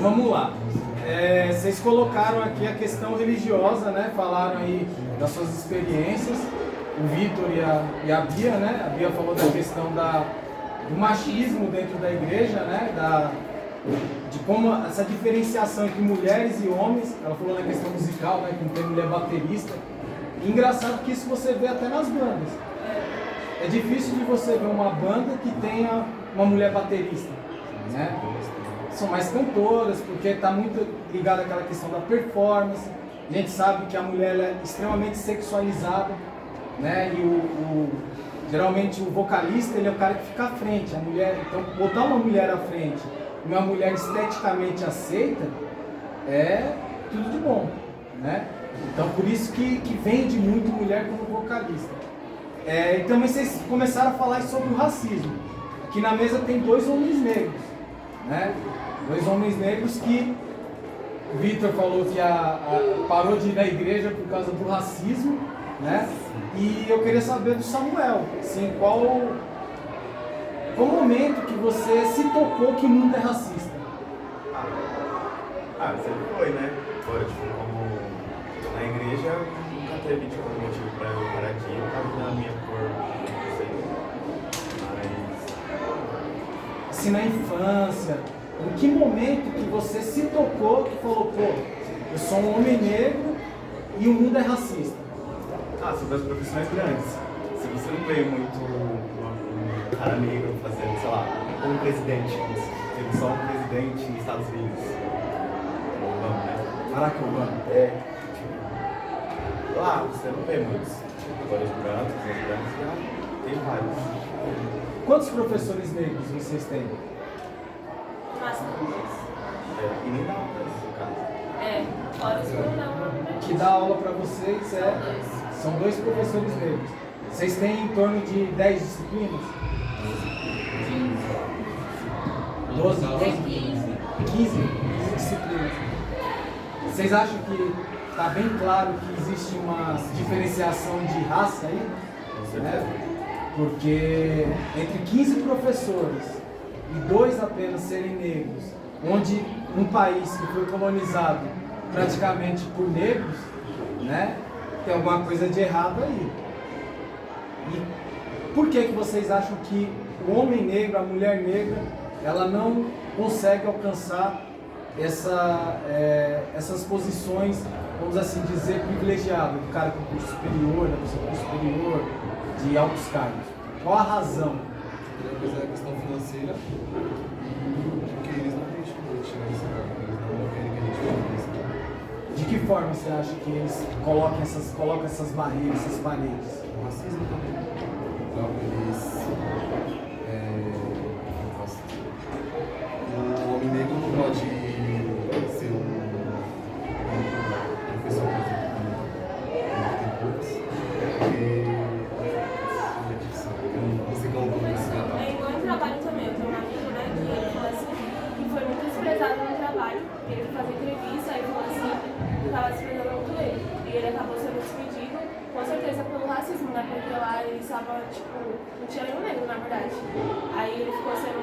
Vamos lá. Vocês colocaram aqui a questão religiosa, né? Falaram aí das suas experiências. O Vitor e a Bia, né? A Bia falou da questão do machismo dentro da igreja, né? De como essa diferenciação entre mulheres e homens. Ela falou na questão musical, né? Que não tem mulher baterista. E engraçado que isso você vê até nas bandas. É difícil de você ver uma banda que tenha uma mulher baterista, né? São mais cantoras, porque está muito ligado àquela questão da performance. A gente sabe que a mulher é extremamente sexualizada, né? E geralmente o vocalista ele é o cara que fica à frente. A mulher, então botar uma mulher à frente, uma mulher esteticamente aceita, é tudo de bom, né? Então por isso que vende muito mulher como vocalista. E também vocês começaram a falar sobre o racismo. Aqui na mesa tem 2 homens negros, né? 2 homens negros que o Vitor falou que parou de ir na igreja por causa do racismo, né? E eu queria saber do Samuel, assim, qual o momento que você se tocou que o mundo é racista? Sempre foi, né? Foi, tipo, como na igreja nunca teve tipo, motivo pra eu parar de ir por causa da minha cor, não sei. Mas. Assim, na infância, em que momento que você se tocou que falou, pô, eu sou um homem negro e o mundo é racista? São 2 profissões grandes. Se você não veio muito um cara negro fazendo, sei lá, como presidente, teve só um presidente nos Estados Unidos. Obama, né? Barack Obama. Lá você não vê muitos. Agora os brancos já tem vários. Quantos professores negros vocês têm? E nem dá aula nesse caso. Fora os que não dá uma. Que dá aula para vocês são 2 professores negros. Vocês têm em torno de 10 disciplinas? 12? 15 disciplinas. Vocês acham que está bem claro que existe uma diferenciação de raça aí? Né? Porque entre 15 professores e 2 apenas serem negros, onde um país que foi colonizado praticamente por negros, né, tem alguma coisa de errado aí. E por que vocês acham que o homem negro, a mulher negra, ela não consegue alcançar essas posições, vamos assim dizer, privilegiadas, do cara com curso superior, da pessoa com curso superior, de altos cargos? Qual a razão? A primeira coisa é a questão financeira, porque eles não têm dificuldade de chegar nesse cargo, eles não querem que a gente chegue nesse cargo. De que forma você acha que eles colocam essas barreiras, essas paredes? O racismo também. Então, eles. O homem negro não pode ser um professor, por exemplo, que tem poucos, porque. Você não consegue Igual em trabalho também, eu tenho uma amiga, né, que ele falou assim, que foi muito desprezado no trabalho, ele foi fazer entrevista, aí falou assim, que estava desprezando muito ele, e ele acabou sendo despedido, com certeza pelo racismo, né, porque lá ele estava, tipo, não tinha nenhum negro, na verdade, aí ele ficou sendo,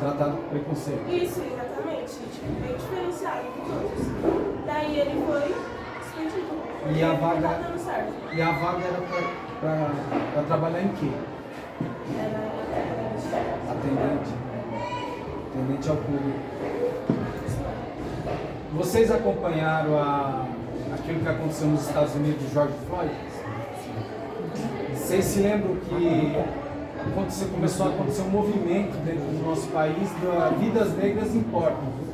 tratado com preconceito. isso, exatamente, tipo, bem diferenciado dos outros, daí ele foi despedido, porque E a não vaga tá dando certo. era para trabalhar em quê? Era Atendente ao público. Vocês acompanharam aquilo que aconteceu nos Estados Unidos de George Floyd? Vocês se lembram que começou a acontecer um movimento dentro do nosso país do Vidas Negras Importam?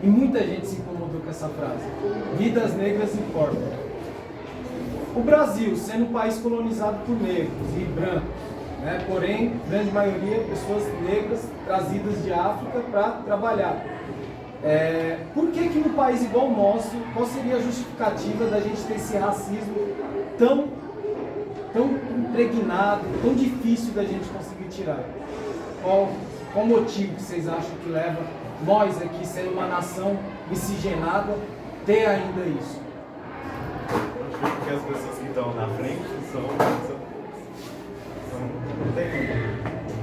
E muita gente se incomodou com essa frase. Vidas negras importam. O Brasil, sendo um país colonizado por negros e brancos, né? Porém, grande maioria pessoas negras trazidas de África para trabalhar. Por que num país igual o nosso, qual seria a justificativa da gente ter esse racismo tão impregnado, tão difícil da gente conseguir tirar? Qual o motivo que vocês acham que leva nós aqui, sendo uma nação miscigenada, ter ainda isso? Porque as pessoas que estão na frente não tem um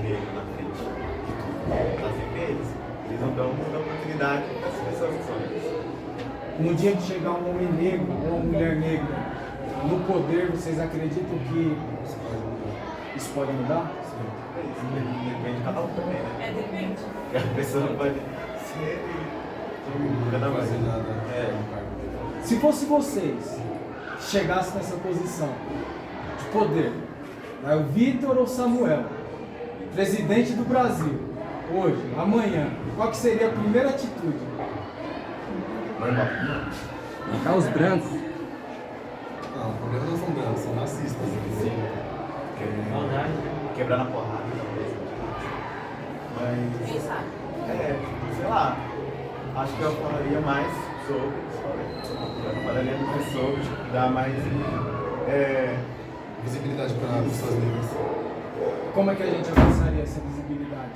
negro na frente. eles. Eles não dão muita oportunidade para as pessoas que são negras. No dia que chegar um homem negro ou uma mulher negra no poder, vocês acreditam que isso pode mudar? Depende de cada um também, né? É, depende. A pessoa não pode ser cada Não mais. fazer nada. É. Se fosse vocês que chegassem nessa posição de poder, né, o Vitor ou Samuel, presidente do Brasil, hoje, amanhã, qual que seria a primeira atitude? Matar os brancos. Não, o problema não são brancos, são racistas. Sim. Quebrar na porrada, talvez. Mas. Quem sabe? Sei lá. Acho que eu falaria mais sobre. Eu falaria mais sobre, tipo, dar mais. Visibilidade para pessoas negras. Como é que a gente alcançaria essa visibilidade?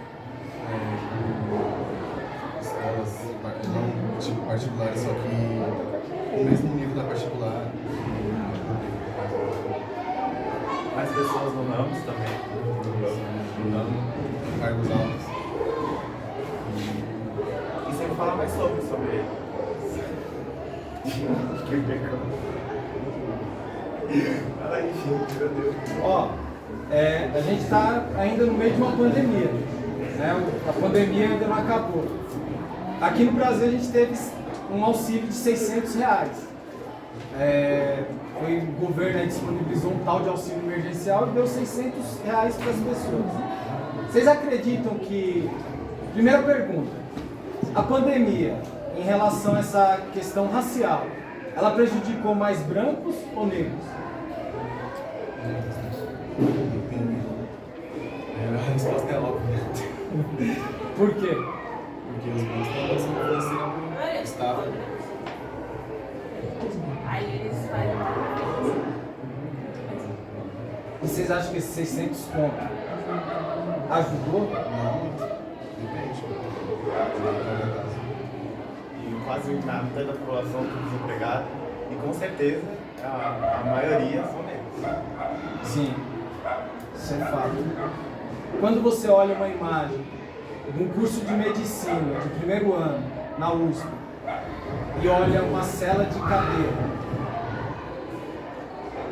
Escolas não tipo particulares, só que o mesmo nível da particular. Mais pessoas no ramos também. No ramo. Cargos altos. E sempre falar mais sobre ele. Fala aí, gente, meu Deus. Ó, a gente está ainda no meio de uma pandemia, né? A pandemia ainda não acabou. Aqui no Brasil a gente teve um auxílio de R$600. O governo aí disponibilizou um tal de auxílio emergencial e deu R$600 para as pessoas. Vocês acreditam que... Primeira pergunta. A pandemia, em relação a essa questão racial, ela prejudicou mais brancos ou negros? A resposta é óbvia. Por quê? Porque os brancos estão passando financeira pro Estado. Aí eles fazem. E vocês acham que esses 600 conto ajudou? Não, depende. E quase metade da população está desempregada. E com certeza a maioria são negros. Sim, isso é fato. Quando você olha uma imagem de um curso de medicina de primeiro ano na USP e olha uma cela de cadeira,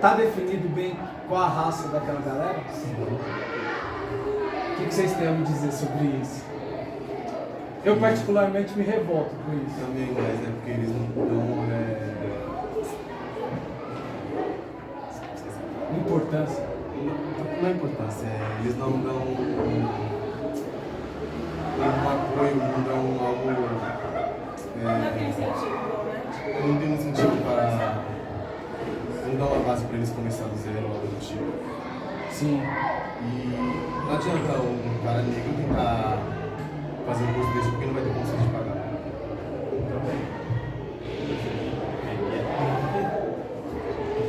tá definido bem qual a raça daquela galera? O que vocês têm a me dizer sobre isso? Eu particularmente me revolto com isso. Também, mas é porque eles não dão Importância. não é importância, eles não dão um apoio, não dão algo. Não é aquele incentivo, né? Não tem um incentivo para. Não dá uma base para eles começar do zero ou algo do tipo. Sim. E não adianta um cara negro tentar fazer um curso desse porque não vai ter condição de pagar.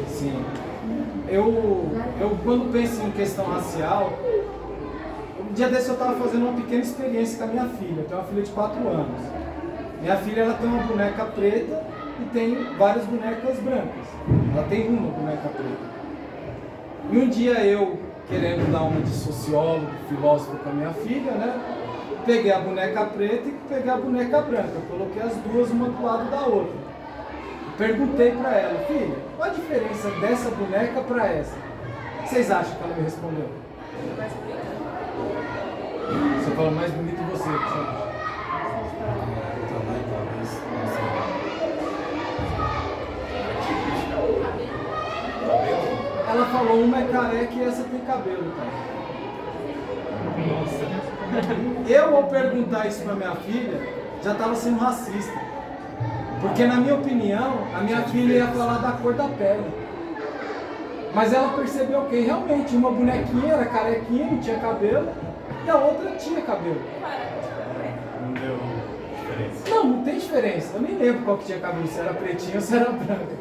Sim. Eu quando penso em questão racial, um dia desse eu estava fazendo uma pequena experiência com a minha filha. Eu tenho uma filha de 4 anos. Minha filha ela tem uma boneca preta e tem várias bonecas brancas. Ela tem uma boneca preta. E um dia eu, querendo dar uma de sociólogo, filósofo com a minha filha, né? Peguei a boneca preta e peguei a boneca branca. Coloquei as duas uma do lado da outra. Perguntei para ela, filha, qual a diferença dessa boneca para essa? O que vocês acham que ela me respondeu? Você falou mais bonito que você, o que você acha? O tamanho, talvez, não sei. Ela falou, uma é careca e essa tem cabelo, cara. Eu, ao perguntar isso para minha filha, já estava sendo racista. Porque, na minha opinião, a minha filha ia falar da cor da pele. Mas ela percebeu que realmente uma bonequinha era carequinha, não tinha cabelo, e a outra tinha cabelo. Não deu diferença. Não tem diferença. Eu nem lembro qual que tinha cabelo, se era pretinha ou se era branca.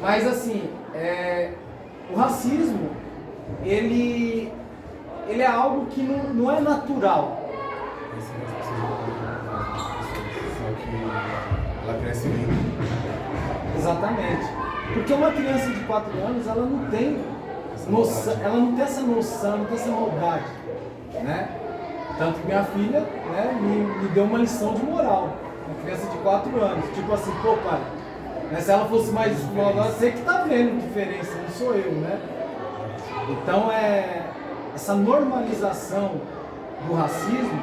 Mas, assim, o racismo, ele é algo que não é natural. Só que ela cresce lento. Exatamente. Porque uma criança de 4 anos, ela não tem noção, ela não tem essa noção, não tem essa maldade, né? Tanto que minha filha, né, me deu uma lição de moral. Uma criança de 4 anos. Tipo assim, pô, pai, né, se ela fosse mais maldosa, você que tá vendo diferença, não sou eu, né? Então, essa normalização do racismo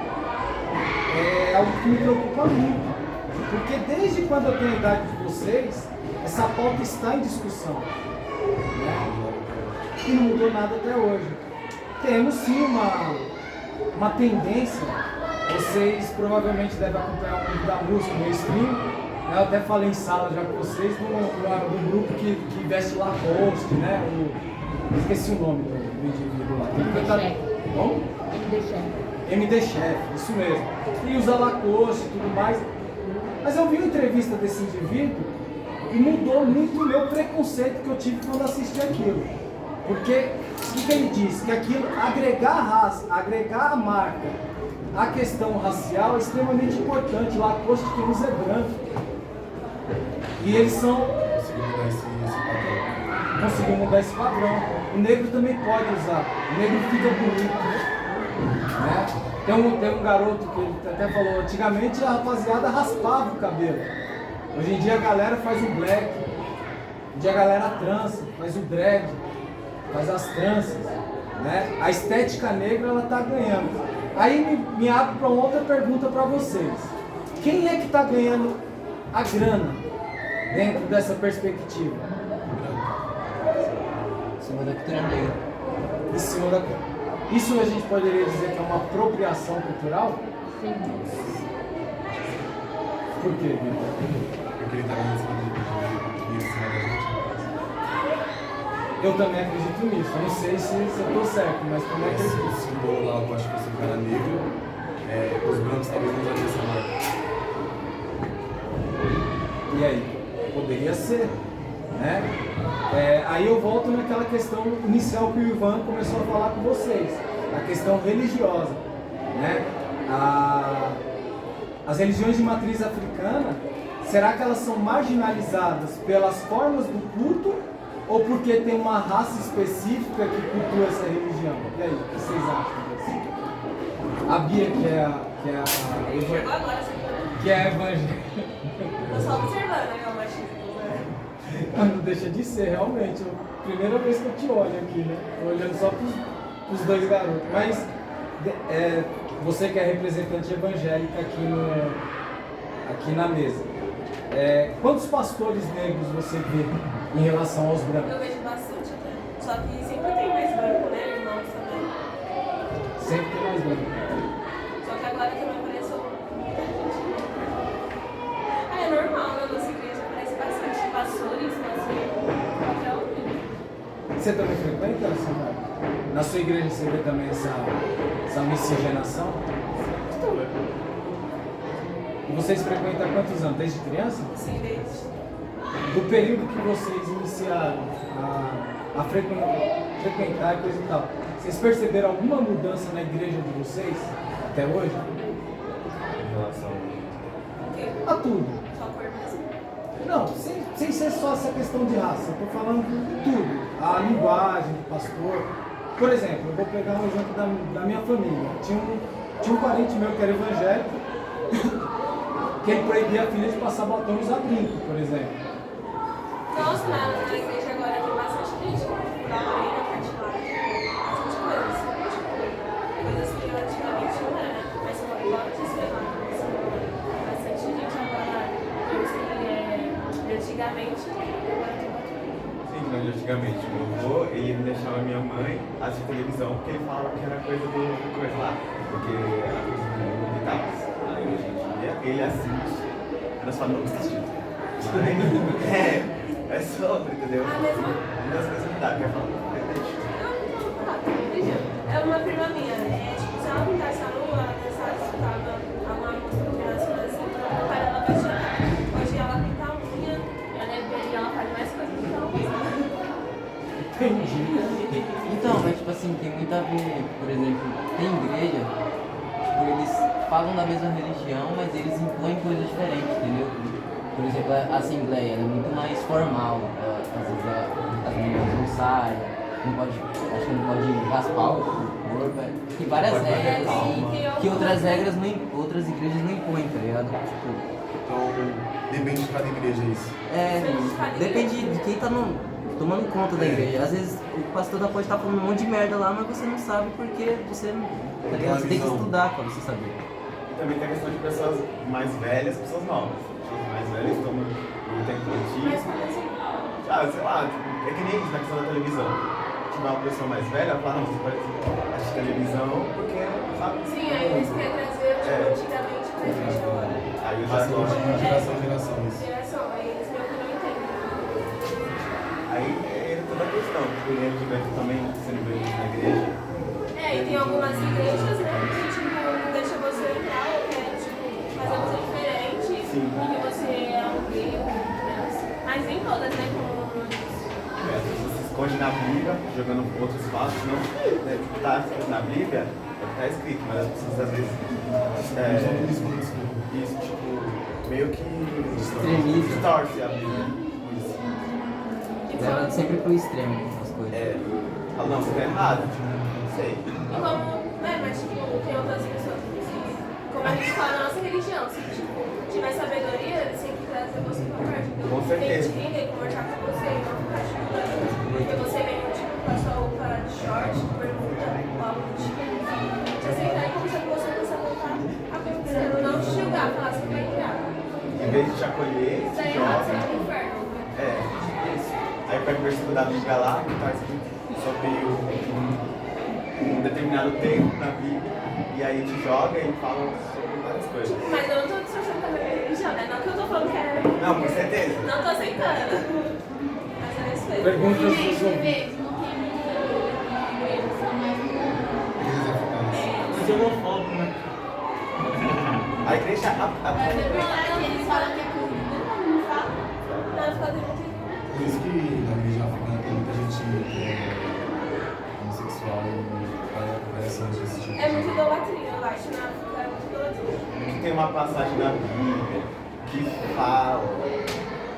é algo que me preocupa muito. Porque desde quando eu tenho a idade de vocês, essa pauta está em discussão. Né? E não mudou nada até hoje. Temos sim uma tendência, vocês provavelmente devem acompanhar o mundo da música no stream, né? Eu até falei em sala já com vocês, do grupo que veste Lacoste, né? Esqueci o nome do indivíduo lá. Como? MD Chef, isso mesmo. E usa Lacoste e tudo mais. Mas eu vi uma entrevista desse indivíduo e mudou muito o meu preconceito que eu tive quando assisti aquilo. Porque o que ele disse? Que aquilo, agregar a raça, agregar a marca, a questão racial é extremamente importante. Lacoste quem usa é branco. E eles são... Conseguiu mudar esse padrão. O negro também pode usar. O negro fica bonito. Né? Tem um garoto que ele até falou, antigamente a rapaziada raspava o cabelo. Hoje em dia a galera faz o black. Hoje em dia a galera trança, faz o dread, faz as tranças. Né? A estética negra ela tá ganhando. Aí me abre para uma outra pergunta para vocês. Quem é que está ganhando a grana dentro dessa perspectiva? Em cima da cultura negra. Em cima da... Isso a gente poderia dizer que é uma apropriação cultural? Sim. Por quê, Vitor? Porque ele tá ganhando em cima da gente. Eu também acredito nisso. Eu não sei se eu tô certo, mas também acredito. O símbolo lá, eu acho que você cara negro, os brancos talvez não usariam essa marca. E aí? Poderia ser, né? Aí eu volto naquela questão inicial que o Ivan começou a falar com vocês, a questão religiosa, né? As religiões de matriz africana, será que elas são marginalizadas pelas formas do culto ou porque tem uma raça específica que cultua essa religião? E aí, o que vocês acham disso? A Bia, Chegou agora, você que é evangélica. tô só observando, né, o machismo. Não deixa de ser, realmente. Primeira vez que eu te olho aqui, né? Tô olhando só pros dois garotos. Mas você que é representante evangélica aqui na mesa, quantos pastores negros você vê em relação aos brancos? Eu vejo bastante até. Só que sempre tem mais branco, né? Irmãos também. Sempre tem mais branco. Só que agora também apareceu muita gente. É normal, na nossa igreja aparece bastante pastores, qualquer um. Você também frequenta, Samuel? Na sua igreja você vê também essa miscigenação? E vocês frequentam há quantos anos? Desde criança? Sim, desde. Do período que vocês iniciaram a frequentar e coisa e tal, vocês perceberam alguma mudança na igreja de vocês até hoje? Em relação O quê? A tudo. Só cor mesmo? Não, sem ser só essa questão de raça, eu estou falando de tudo. A linguagem do pastor. Por exemplo, eu vou pegar um exemplo da minha família. Tinha um parente meu que era evangélico, que ele proibia a filha de passar batom e usar brinco, por exemplo. Nossa, na igreja agora tem bastante gente da orelha particular, bastante coisas. Coisas que antigamente não era, mas como igual eu disse, bastante gente agora, antigamente, agora tem bastante. Sim, não, antigamente, meu avô, ele não deixava minha mãe assistir televisão porque ele falava que era coisa do coisa lá, porque era coisa do mundo e tal. Aí hoje em dia ele assiste, nós falamos, não está assistindo. É sobre, entendeu? A mesma? Uma das coisas que dá, quer falar? É uma prima minha, tipo, se ela pintasse a lua, ela dançasse, tava alguma música do criança assim, o pai dela vai chorar. Hoje ela pinta a unha, e ela faz mais coisas do que ela faz. Entendi. Então, mas tipo assim, tem muito a ver, por exemplo, tem igreja, tipo, eles falam da mesma religião, mas eles impõem coisas diferentes, entendeu? Por exemplo, a assembleia ela é muito mais formal, às vezes as meninas não saem, não pode, acho que não pode raspar o amor, tem várias regras assim, que outras regras não, outras igrejas não impõem, tá ligado? Tipo, Então, depende de cada igreja isso. depende de quem tá tomando conta da igreja. Às vezes o pastor pode estar falando um monte de merda lá, mas você não sabe porque você não. Tá ligado? Você tem que estudar pra você saber. E também tem a questão de pessoas mais velhas, pessoas novas. Pessoas mais velhas estão no tempo Mas antigo. como assim? Ah, sei lá, tipo, é que nem isso na questão da televisão. Tiver uma pessoa mais velha, ela fala, não, você pode assistir televisão porque, sabe? Sim, aí eles querem trazer antigamente pra gente agora. Aí eu já Passa gosto. de geração em geração isso. Geração, aí eles meio que não entendem. Aí é toda a questão, porque eu lembro de ver também sendo vendido na igreja. E tem algumas igrejas, né, que tipo, não deixa você entrar, ou quer tipo, fazer você diferente, Sim. porque você é um gay, mas nem todas, né, como As pessoas se escondem na Bíblia, jogando outros fatos, não. Né, tipo, tá escrito na Bíblia, é o que tá escrito, mas as pessoas às vezes. Isso, tipo, meio que. Extremiza. Distorce a Bíblia. Isso. Leva sempre pro extremo as coisas. Fala, não, você tá errado. Não sei. E como, mas tipo, tem outras pessoas que, como a gente fala na nossa religião, se tipo, tiver sabedoria, eles têm que trazer você pra perto. Então, Com certeza. tem que entender, conversar com você e não ficar julgando. Porque você vem, tipo, com a sua roupa de short, bermuda, ou algo do tipo, te aceitar e conversar com você, você voltar a perguntar, não te julgar, falar, você vai entrar. Em vez de te acolher, Isso te aí é errado, você joga. vai pro inferno. Isso. Aí pega o versículo da Bíblia lá, que tá escrito sobre um determinado tempo na Bíblia, e aí te joga e fala sobre várias coisas. Mas eu não tô distorcendo também a religião, né? Não que eu tô falando que é. Não, com certeza. Não tô aceitando. Mas é isso mesmo. Perguntas dos Gente, ouvintes. vejo, não tem muita igreja, são mais Igrejas africanas. Mas eu não falo, né? A igreja. Mas é verdade, eles falam que é comida, não fala. Não, fica muito. Por isso que na igreja africana tem muita gente homossexual e variações desse tipo. É muito idolatria, eu acho, na África é muito idolatria. Tem uma passagem da Bíblia que fala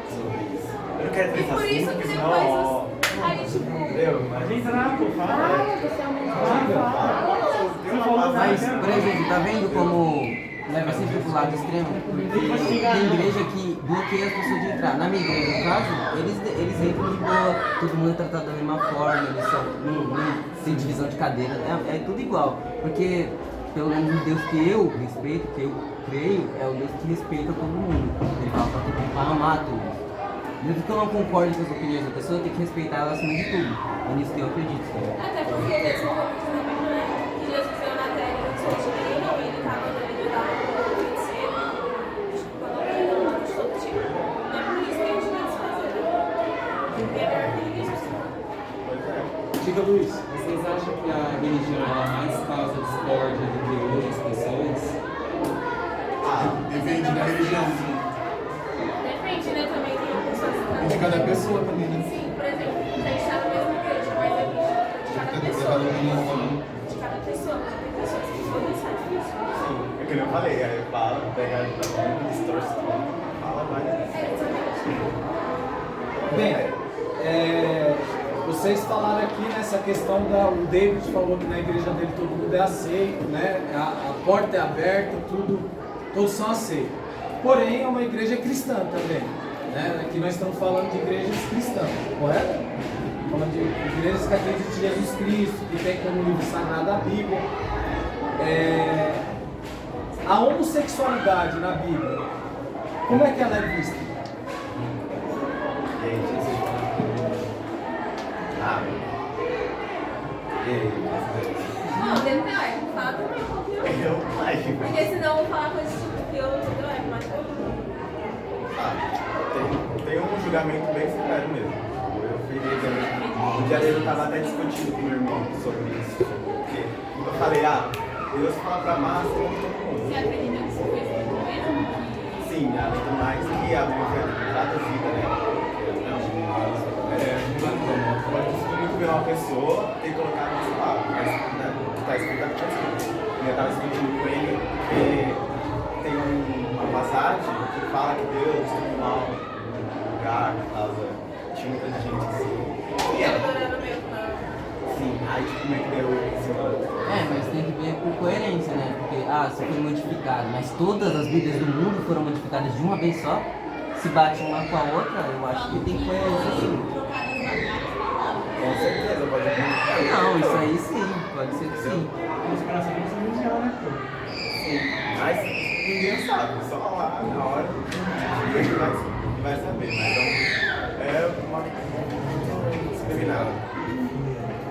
sobre isso. Eu não quero E ter por isso que assuntos, depois não. aí tipo. Entendeu? Mas Entra lá, pô, fala. tem uma Mas, passagem. por exemplo, tá vendo como leva sempre pro lado extremo? Porque tem igreja que bloqueia as pessoas de entrar. Na minha igreja, no caso, eles entram de boa, todo mundo é tratado da mesma forma, eles só não tem divisão de cadeira, é tudo igual. Porque, pelo menos o Deus que eu respeito, que eu creio, é o Deus que respeita todo mundo. Ele fala pra todo mundo, pra amar todos. Mesmo que eu não concorde com as opiniões da pessoa, eu tenho que respeitar ela acima de tudo. É nisso que eu acredito. Tá? Até porque mesmo como diz na Bíblia, né? Que Jesus veio na terra e não se ninguém, não. Ele tava ele lá no feiticeiro, quando ele não mata de todo tipo. Não é por isso que a gente vai desfazer, né? Porque é melhor que isso. Diga, Luiz. Vocês acham que a religião ela mais causa discórdia do que outras pessoas? Depende da religião. Depende, né? Também tem pessoas que E de cada pessoa também, né? Sim, por exemplo, a gente tá na mesma igreja, mas é de cada pessoa. De cada pessoa, mas tem pessoas que vão deixar difícil. É que nem eu falei, aí fala, pega a Bíblia, distorce tudo, fala, vai. Bem, vocês falaram aqui nessa questão o David falou que na igreja dele todo mundo é aceito, né? A porta é aberta, todos são aceitos. Porém, é uma igreja cristã também, né? Aqui nós estamos falando de igrejas cristãs, correto? Falando de igrejas que acreditam em Jesus Cristo, que tem como livro sagrado a Bíblia. A homossexualidade na Bíblia, como é que ela é vista? Não, detalhe, fala também um pouquinho. Porque senão eu vou falar coisas tipo que eu é mais Tem um julgamento bem severo mesmo. Eu fui também. No dia dele eu estava até discutindo com meu irmão sobre isso. Porque eu falei, Deus fala pra amar todo mundo. Você acredita que isso foi escrito mesmo? Sim, mais que a Bíblia foi traduzida, né? Pode muito ver uma pessoa e colocar no seu lado, mas o que está escrito está escrito. Eu estava discutindo com ele porque tem uma passagem que fala que Deus tem um mal no lugar, por causa tinha muita gente assim. E adorando mesmo. Sim, aí tipo, como é que deu esse lado? Mas tem que ver por coerência, né? Porque, se foi modificado, mas todas as Bíblias do mundo foram modificadas de uma vez só, se bate uma com a outra, eu acho que tem coerência sim. Com certeza, pode ser. Não, isso aí sim, pode ser que sim. Conspiração da nossa religião, né, pô? Sim, mas ninguém sabe, só lá na hora ninguém vai saber, mas é uma discriminada.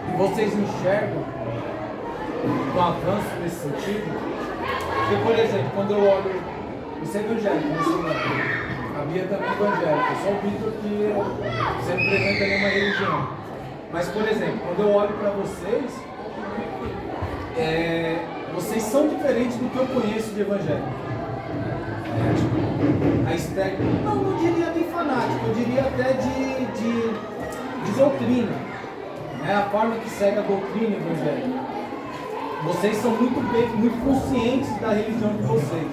E vocês enxergam um avanço nesse sentido? Porque, por exemplo, quando eu olho os evangélicos nesse momento, a Bia também é evangélica, só o Vitor que você não frequenta nenhuma religião. Mas, por exemplo, quando eu olho para vocês, vocês são diferentes do que eu conheço de evangélico. A estética, não diria nem fanático, eu diria até de doutrina. A forma que segue a doutrina evangélica. Vocês são muito conscientes da religião de vocês.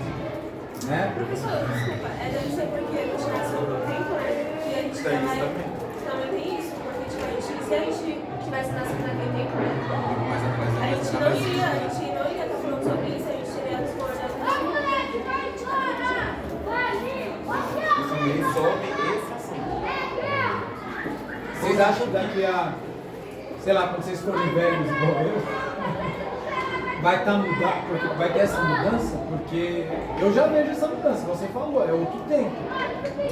Né? Professor, desculpa, deve ser porque a gente nasceu no tempo, né? E a gente também tem isso, porque tipo, se a gente tivesse nascido naquele tempo, né? A gente não iria estar falando sobre isso, a gente iria discordar Isso nem sobre esse assunto. Vocês acham que daqui a, sei lá, quando vocês forem velhos igual eu, vai ter essa mudança? Porque eu já vejo essa mudança, você falou, é outro tempo.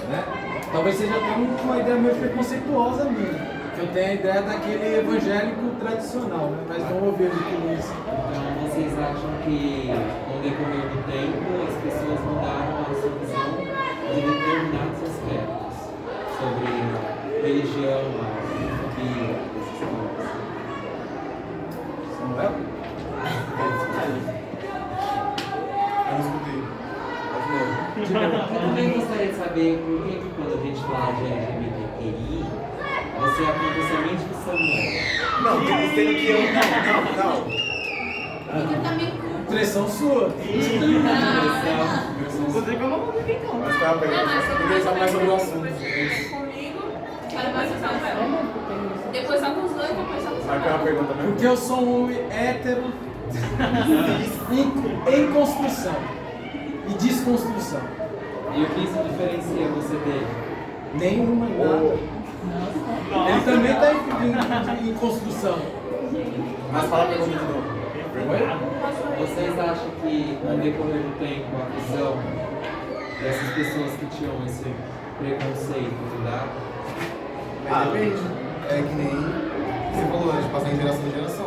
Né? Talvez seja até uma ideia meio preconceituosa minha. Que eu tenho a ideia daquele evangélico tradicional, né? Mas vamos ouvir o que o Luiz. Então, vocês acham que, com o decorrer do tempo, as pessoas mudaram a sua visão de determinados aspectos sobre a religião, a Bíblia, essas coisas? Samuel? Eu não escutei. Eu também gostaria de saber por que quando a gente fala de LGBTQI, você aponta somente o Samuel. Não, sendo que eu. Não. Pressão sua. Vou dizer que eu não vou viver, não. Mas qual é a pergunta? Eu queria saber mais sobre o assunto. comigo, depois o Samuel. Depois só com os dois, depois só com o Mas qual é a Samuel. pergunta mesmo? Porque eu sou um homem hétero em construção e desconstrução. E o que isso diferencia você dele? Nenhuma, nada. Ele também está em construção. Mas fala a pergunta de novo. Vocês acham que, com o decorrer do tempo, a visão dessas pessoas que tinham esse preconceito mudaram? Depende. É que nem você falou, né, de passar de geração em geração.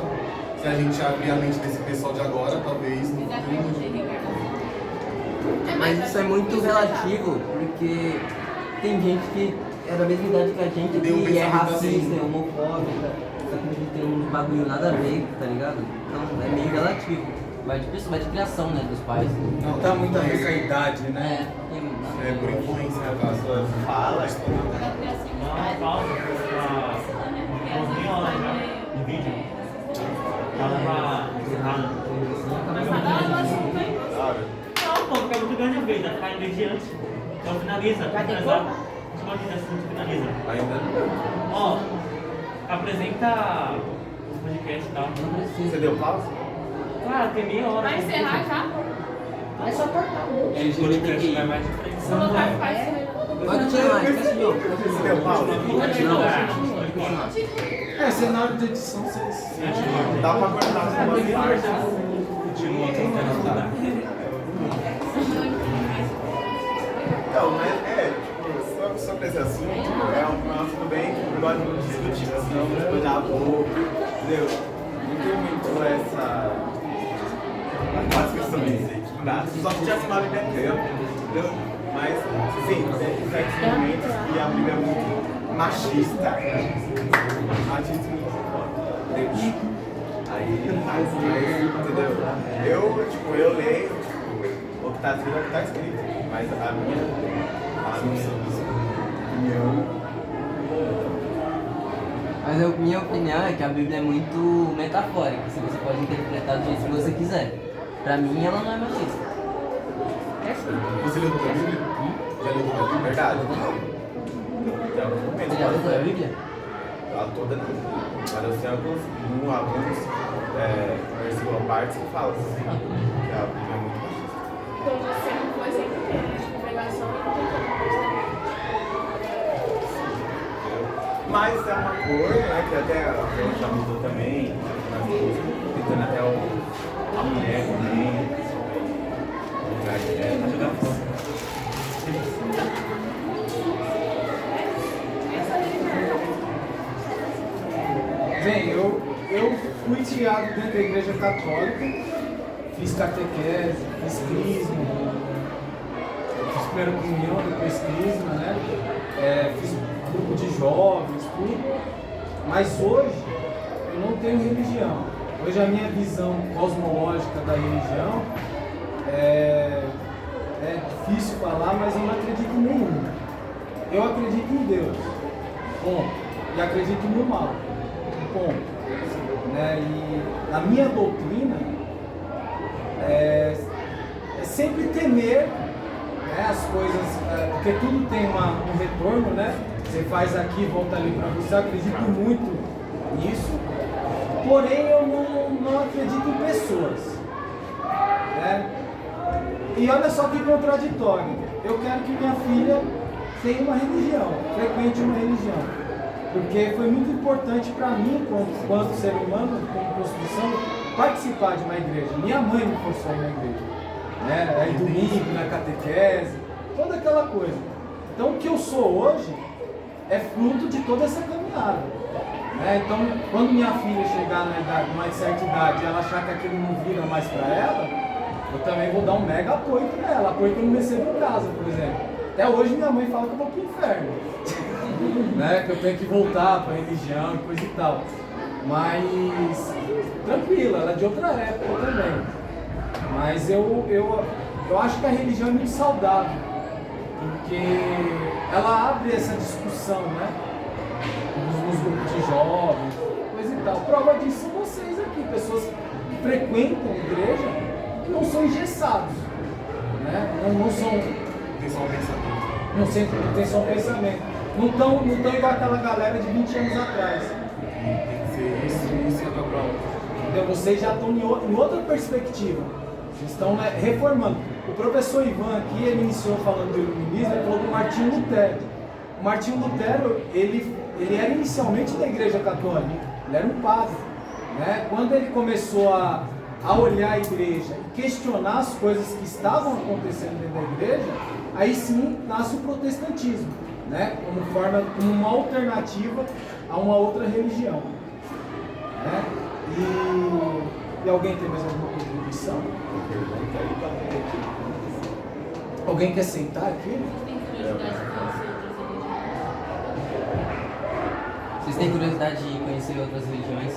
Se a gente abrir a mente desse pessoal de agora, talvez no futuro mude. Mas isso é muito relativo, porque tem gente que é da mesma idade que a gente Tem um que é pensamento racista, assim. é homofóbica, acredita em um bagulho nada a ver, tá ligado? Então é meio relativo. Vai de pessoa, vai de criação, né, dos pais. Não tá muito a ver com a idade, né? É por influência, no caso. Fala. Não, pausa. Uma pouquinho hora já. Um vídeo. Fala pra encerrar. Não, pô, porque é muito grande a vida. Ficar ingrediente. Então finaliza. Vai ter como? Última vida, assunto finaliza. Ainda não. Ó, apresenta o podcast e tal. Você deu pausa? Claro, tem meia hora. Vai encerrar já? É só cortar. LGBTQI. Vai mais de frente. Colocar faz. Pode tirar mais, continua. Você deu pausa? Pode continuar. Você na hora de edição, vocês. Dá pra cortar as duas partes. Continua trocando. Então, mas tipo, sobre esse assunto, é um assunto bem que eu gosto muito de discutir, assim, tipo, de aborto, entendeu? Não tem muito essa. As questões aí, tipo, nada. Só que já se mal entendeu? Mas, sim, tem certos momentos que a Bíblia é muito machista. Machista e muito forte, entendeu? Aí, entendeu? Eu leio, tipo, o que tá escrito é o que tá escrito. Mas a minha opinião. Mas a minha opinião é que a Bíblia é muito metafórica, assim, você pode interpretar do jeito que você quiser. Pra mim, ela não é machista. Você leu toda a Bíblia? Já leu toda a Bíblia? Verdade. Você já leu toda a Bíblia? a toda não. Mas eu sei alguns versículos à parte que falam assim, que a Bíblia é muito machista. Então você não foi sempre ter, né? Tipo, pregação e não tem Mas é uma coisa, né, que até a gente já mudou também, nas coisas, tentando até a mulher também, tá jogando fora. Bem, eu fui criado dentro da igreja católica, fiz catequese, fiz crisma, fiz primeira comunhão, depois crisma, né? Fiz grupo de jovens, tudo. Mas hoje eu não tenho religião. Hoje a minha visão cosmológica da religião é difícil falar, mas eu não acredito em nenhum. Eu acredito em Deus, ponto. E acredito no mal, ponto. Né? E a minha doutrina é sempre temer, né, as coisas, porque tudo tem um retorno, né? Você faz aqui, volta ali para você. Eu acredito muito nisso, porém eu não acredito em pessoas, né? E olha só que contraditório. Eu quero que minha filha tenha uma religião, frequente uma religião, porque foi muito importante para mim, enquanto ser humano, como construção, participar de uma igreja. Minha mãe me forçou a ir na igreja, né? Aí domingo, na catequese, toda aquela coisa. Então o que eu sou hoje é fruto de toda essa caminhada, né? Então quando minha filha chegar numa certa idade e ela achar que aquilo não vira mais para ela, eu também vou dar um mega apoio para ela, apoio que eu não recebo em casa, por exemplo. Até hoje minha mãe fala que eu vou pro inferno, né? Que eu tenho que voltar para a religião e coisa e tal. Mas tranquila, ela é de outra época também. Mas eu acho que a religião é muito saudável, porque ela abre essa discussão, né? Nos grupos de jovens, coisa e tal. Prova disso são vocês aqui, pessoas que frequentam a igreja e não são engessados, né? Não são. Tem só um pensamento. Não tem só um pensamento. Não estão igual aquela galera de 20 anos atrás. Tem que ser isso e outra prova. Entendeu? Vocês já estão em outra perspectiva. Vocês estão, né, reformando. O professor Ivan aqui, ele iniciou falando do iluminismo, ele falou do Martinho Lutero. O Martinho Lutero, ele era inicialmente da igreja católica, ele era um padre, né? Quando ele começou a olhar a igreja e questionar as coisas que estavam acontecendo dentro da igreja, aí sim nasce o protestantismo, né? Como uma alternativa a uma outra religião, né? E alguém tem mais alguma contribuição? Alguém quer sentar aqui? Vocês têm curiosidade de conhecer outras religiões?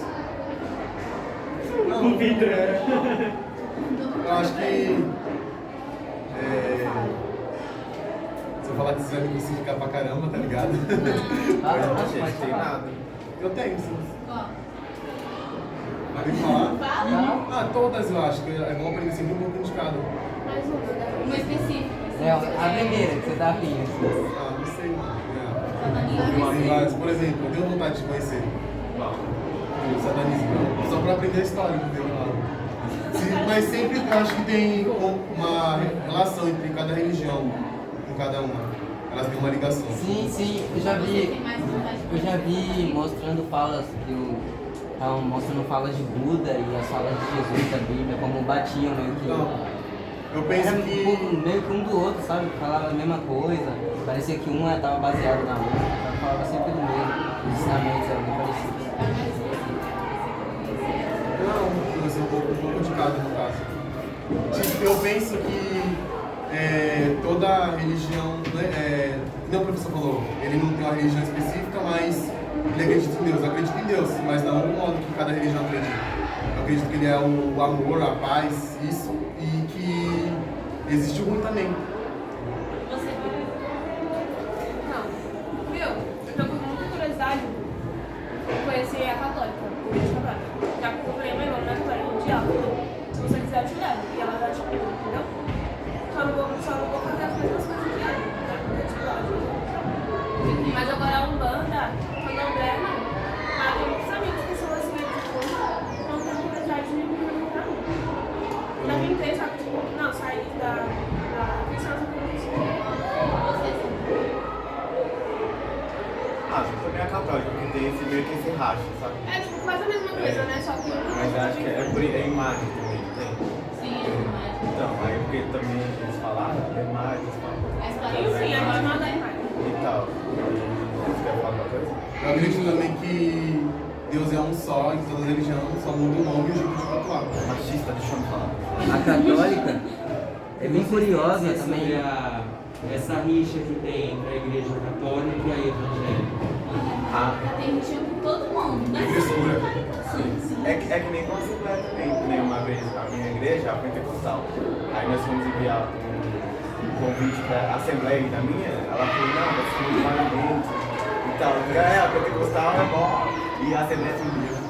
O Vitor. Eu acho que se eu falar que vocês vão me crucificar pra caramba, tá ligado? Não tem nada. Eu tenho, sim. Ó, Pode falar? fala. Ah, todas eu acho, que é bom aprender sempre um pouquinho de cada. mais uma, né? Uma específica. É, a primeira que você tá afim, assim. Ah, não sei, mano. Satanismo. Tem várias. Por exemplo, eu tenho vontade de conhecer o satanismo, só pra aprender a história, entendeu? Mas sempre eu acho que tem uma relação entre cada religião, com cada uma. Elas têm uma ligação. Sim, eu já Você vi. tem mais vontade de Eu já vi mostrando falas estavam mostrando falas de Buda e as falas de Jesus da Bíblia, como batiam meio que. Então, eu penso Era que meio que um do outro, sabe? Falava a mesma coisa. Parecia que um estava baseado na outra, falava sempre do mesmo. Os ensinamentos eram bem parecidos. não, vai ser um pouco de cada no caso. Tipo, eu penso que toda religião, né, como o professor falou, ele não tem uma religião específica, mas ele acredita em Deus. Eu acredito em Deus, mas não no modo que cada religião acredita. Eu acredito que ele é o amor, a paz, isso, e que existe o ruim também. Você Não. Viu? Eu tô com muita curiosidade de conhecer a católica, a igreja católica. Já acompanhei minha irmã na católica mundial. Se você quiser, eu te levo. E ela vai te cuidar, entendeu? Só não vou fazer as mesmas coisas que ela, né? Porque, tipo, ela ajuda. Mas agora a Umbanda, quando André, não. meio que esse racha, sabe? É tipo quase a mesma coisa, né? Só que Mas eu acho que é imagem também, tem? Sim, mas Então, aí porque também eles falaram, é imagem, eles falam. a história sim, a é gente manda a imagem. E tal. Você quer falar alguma coisa? Eu acredito também que Deus é um só, em todas as religiões, só muda o nome e o jeito de cultuar. Machista, deixa eu me falar. A católica é bem curiosa Sobre também. essa rixa que tem entre a igreja católica e a evangélica. tem rixa com todo mundo, né? Frescura. É que nem com a Assembleia também, que nem uma vez a minha igreja, a pentecostal. Aí nós fomos enviar um convite para a Assembleia da minha, ela falou, não, vai ser muito parabéns e tal. A pentecostal é bom e a Assembleia é livre.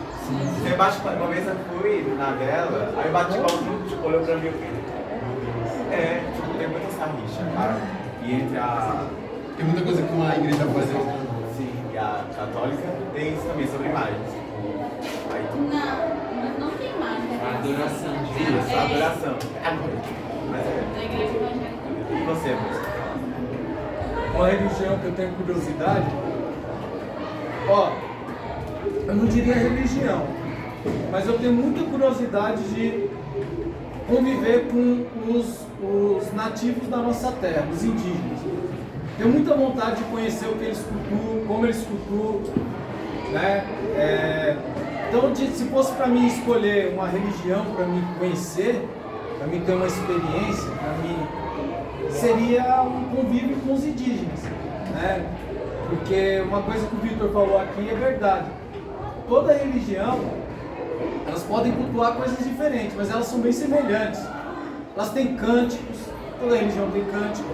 Você bate, uma vez eu fui na dela, aí eu bati palma, tipo, olhou pra mim e falei, tipo, tem muita essa rixa, cara. E entre a. Tem muita coisa que uma igreja faz e outra não. Sim, e a católica tem isso também sobre imagens. Aí tu. Não tem imagem. A adoração de Deus. Isso, a adoração. Mas Da igreja evangélica. E você, moça? Uma religião que eu tenho curiosidade, ó, eu não diria religião, mas eu tenho muita curiosidade de conviver com os nativos da nossa terra, os indígenas. Tenho muita vontade de conhecer o que eles cultuam, como eles cultuam, né? Então, se fosse para mim escolher uma religião para mim conhecer, para mim ter uma experiência, para mim seria um convívio com os indígenas, né? Porque uma coisa que o Vitor falou aqui é verdade. Toda religião, elas podem cultuar coisas diferentes, mas elas são bem semelhantes. Elas têm cânticos, toda religião tem cântico,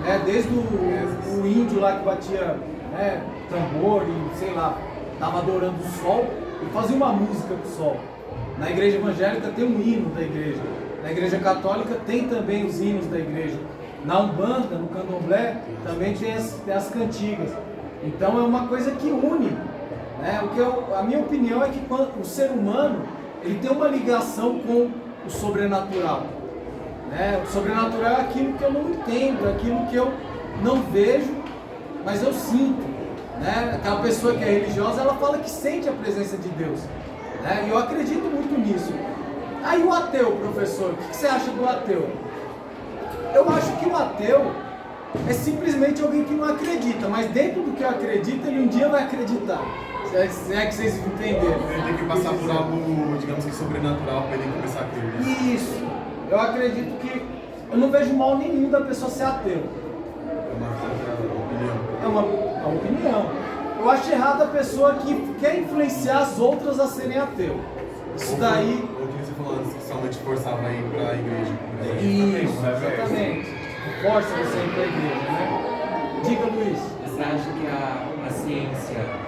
né? Desde o índio lá que batia, né, tambor e sei lá, estava adorando o sol e fazia uma música pro sol. Na igreja evangélica tem um hino da igreja. Na igreja católica tem também os hinos da igreja. Na Umbanda, no Candomblé, também tem as cantigas. Então é uma coisa que une, né? A minha opinião é que o ser humano ele tem uma ligação com o sobrenatural, né? O sobrenatural é aquilo que eu não entendo, é aquilo que eu não vejo, mas eu sinto, né? Aquela pessoa que é religiosa, ela fala que sente a presença de Deus, né? E eu acredito muito nisso. Aí o ateu, professor, o que você acha do ateu? Eu acho que o ateu é simplesmente alguém que não acredita, mas dentro do que acredita, ele um dia vai acreditar. Se é que vocês entenderam. Ele tem que passar por algo, digamos que sobrenatural para ele começar a crer. Isso. Eu acredito que eu não vejo mal nenhum da pessoa ser ateu. É uma opinião. É uma opinião. Eu acho errado a pessoa que quer influenciar as outras a serem ateu. Isso daí. Ou que você falou antes, que somente forçava a ir para a igreja. Por exemplo. Isso, exatamente. Força você a ir para a igreja, né? Diga, Luiz. Você acha que a ciência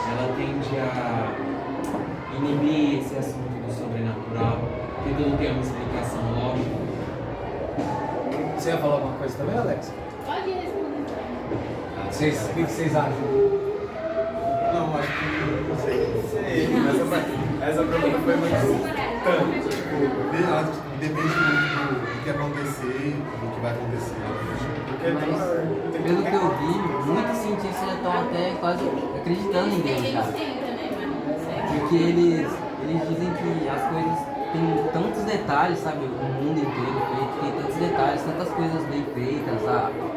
ela tende a inibir esse assunto do sobrenatural, que tudo tem uma explicação lógica? Você ia falar alguma coisa também, Alex? Pode responder. O que vocês acham? Não, acho que não sei. Sei, essa pergunta foi muito tanto. Depende muito do que acontecer, do que vai acontecer. Mas, pelo que eu vi, muitos cientistas já estão até quase acreditando em Deus, Eles cara. tentam, né? Mas não conseguem. Porque eles dizem que as coisas têm tantos detalhes, sabe? O mundo inteiro feito, tem tantos detalhes, tantas coisas bem feitas,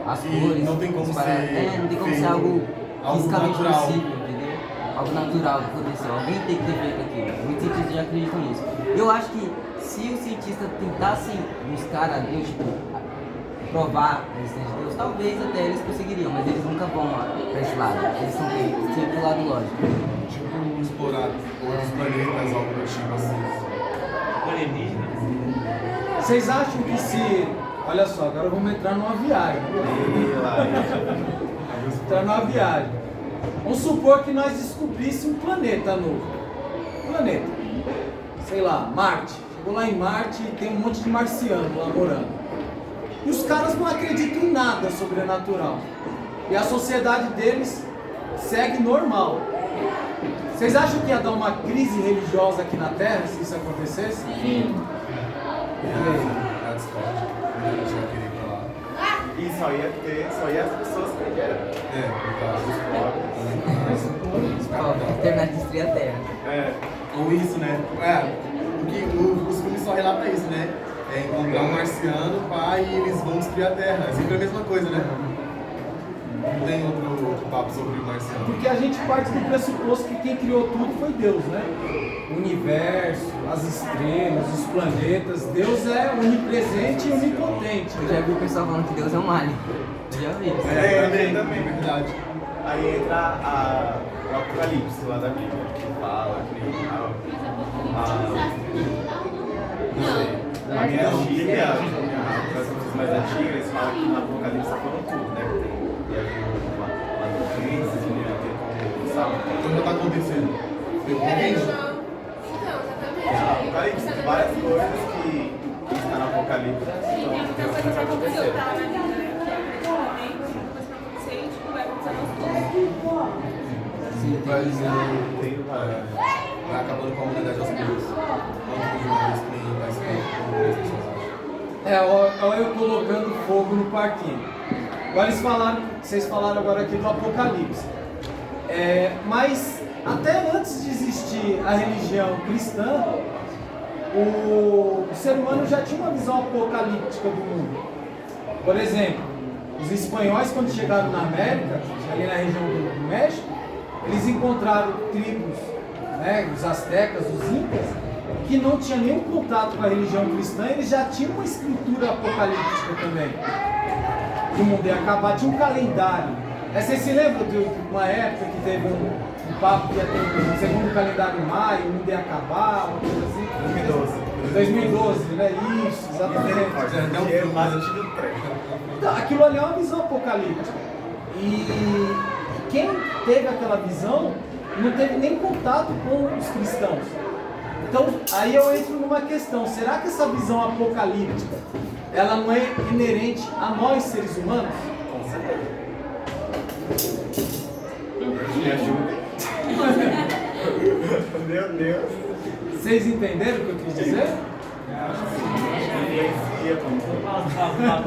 as E cores. não tem como as ser paradas. Não tem como ser feito algo algo fisicamente natural. possível, entendeu? Algo natural que aconteceu. Alguém tem que ter feito aquilo. Muitos cientistas já acreditam nisso. Eu acho que se os cientistas tentassem buscar a Deus, tipo, provar a existência de Deus, talvez até eles conseguiriam, mas eles nunca vão para esse lado. Eles são sempre do lado lógico. Tipo, explorar outros planetas, algo do tipo assim. Alienígena? Vocês acham que se... Olha só, agora vamos entrar numa viagem. Entrar numa viagem. Vamos supor que nós descobríssemos um planeta novo. Planeta. Sei lá, Marte. Chegou lá em Marte e tem um monte de marciano lá morando. E os caras não acreditam em nada sobrenatural. E a sociedade deles segue normal. Vocês acham que ia dar uma crise religiosa aqui na Terra se isso acontecesse? Sim. A Discord, eu já queria falar. E só ia as pessoas que eram. No caso, os pobres. Terminar de destruir a Terra. Ou isso, né? Os filmes só relatam isso, né? É encontrar um marciano, pai, e eles vão destruir a Terra. É sempre a mesma coisa, né? Não tem outro papo sobre o marciano. Porque a gente parte do pressuposto que quem criou tudo foi Deus, né? O universo, as estrelas, os planetas. Deus é onipresente e onipotente. Eu já vi o pessoal falando que Deus é um alien. Eu já vi. Também, verdade. Aí entra o Apocalipse lá da Bíblia, que fala que não sei. A minha antiga, as pessoas mais antigas, eles falam que no Apocalipse foram tudo, né? E havia uma doença, que não ia ter como, sabe? Então já tá acontecendo. Deu convite? Então, No exatamente. Apocalipse, tem várias coisas que estão no Apocalipse. Tem muita coisa que aconteceu, tá lá na Bíblia, né? Que é principalmente muita coisa que acontecer e tipo, vai acontecer aos poucos. Sim, vai acabando com a humanidade aos poucos. Vai Olha eu colocando fogo no parquinho. Agora vocês falaram agora aqui do Apocalipse. Mas até antes de existir a religião cristã, o ser humano já tinha uma visão apocalíptica do mundo. Por exemplo, os espanhóis, quando chegaram na América, ali na região do México, eles encontraram tribos, né, os astecas, os incas, que não tinham nenhum contato com a religião cristã, eles já tinham uma escritura apocalíptica também. Que o mundo ia acabar, tinha um calendário. Vocês se lembram de uma época que teve um papo que ia ter um segundo calendário maio, o mundo ia acabar, uma coisa assim? 2012, né? Isso, exatamente. Então, aquilo ali é uma visão apocalíptica. E quem teve aquela visão não teve nem contato com os cristãos. Então, aí eu entro numa questão, será que essa visão apocalíptica, ela não é inerente a nós, seres humanos? Com certeza. Me ajuda. Meu Deus. Vocês entenderam o que eu quis dizer?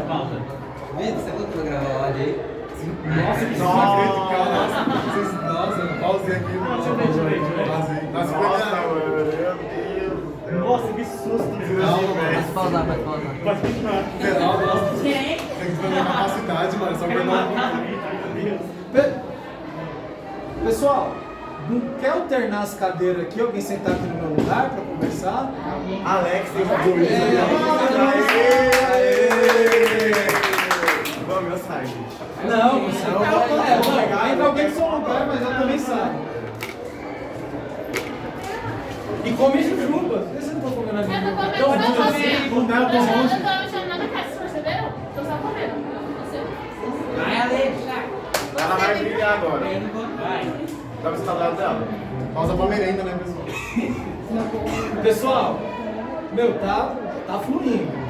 Pausa. Vitor, você voltou a gravar o áudio aí? Nossa, que Nossa, pausei aqui. Nossa, meu Deus. Nossa, que susto. Pode pausar. Pode continuar. Gente, Tem que ter uma capacidade, mano. Só perdoar um pouco. Pessoal, não quer alternar as cadeiras aqui? Alguém sentar aqui no meu lugar para conversar? Alex tem uma Vamos, eu saio, gente. Não, você não. Entra alguém do seu lugar, mas eu também saio. E come jujuba. Por que você não tá comendo a Eu tô jujuba? comendo só você. Não dá, eu tô longe. Eu tô mexendo nada na casa, vocês perceberam? Tô só comendo. Vai, Alex. Ela vai brilhar agora. Vai. Dá pra você estar do lado dela? Pausa pra merenda, né, pessoal? Pessoal, meu, tá fluindo.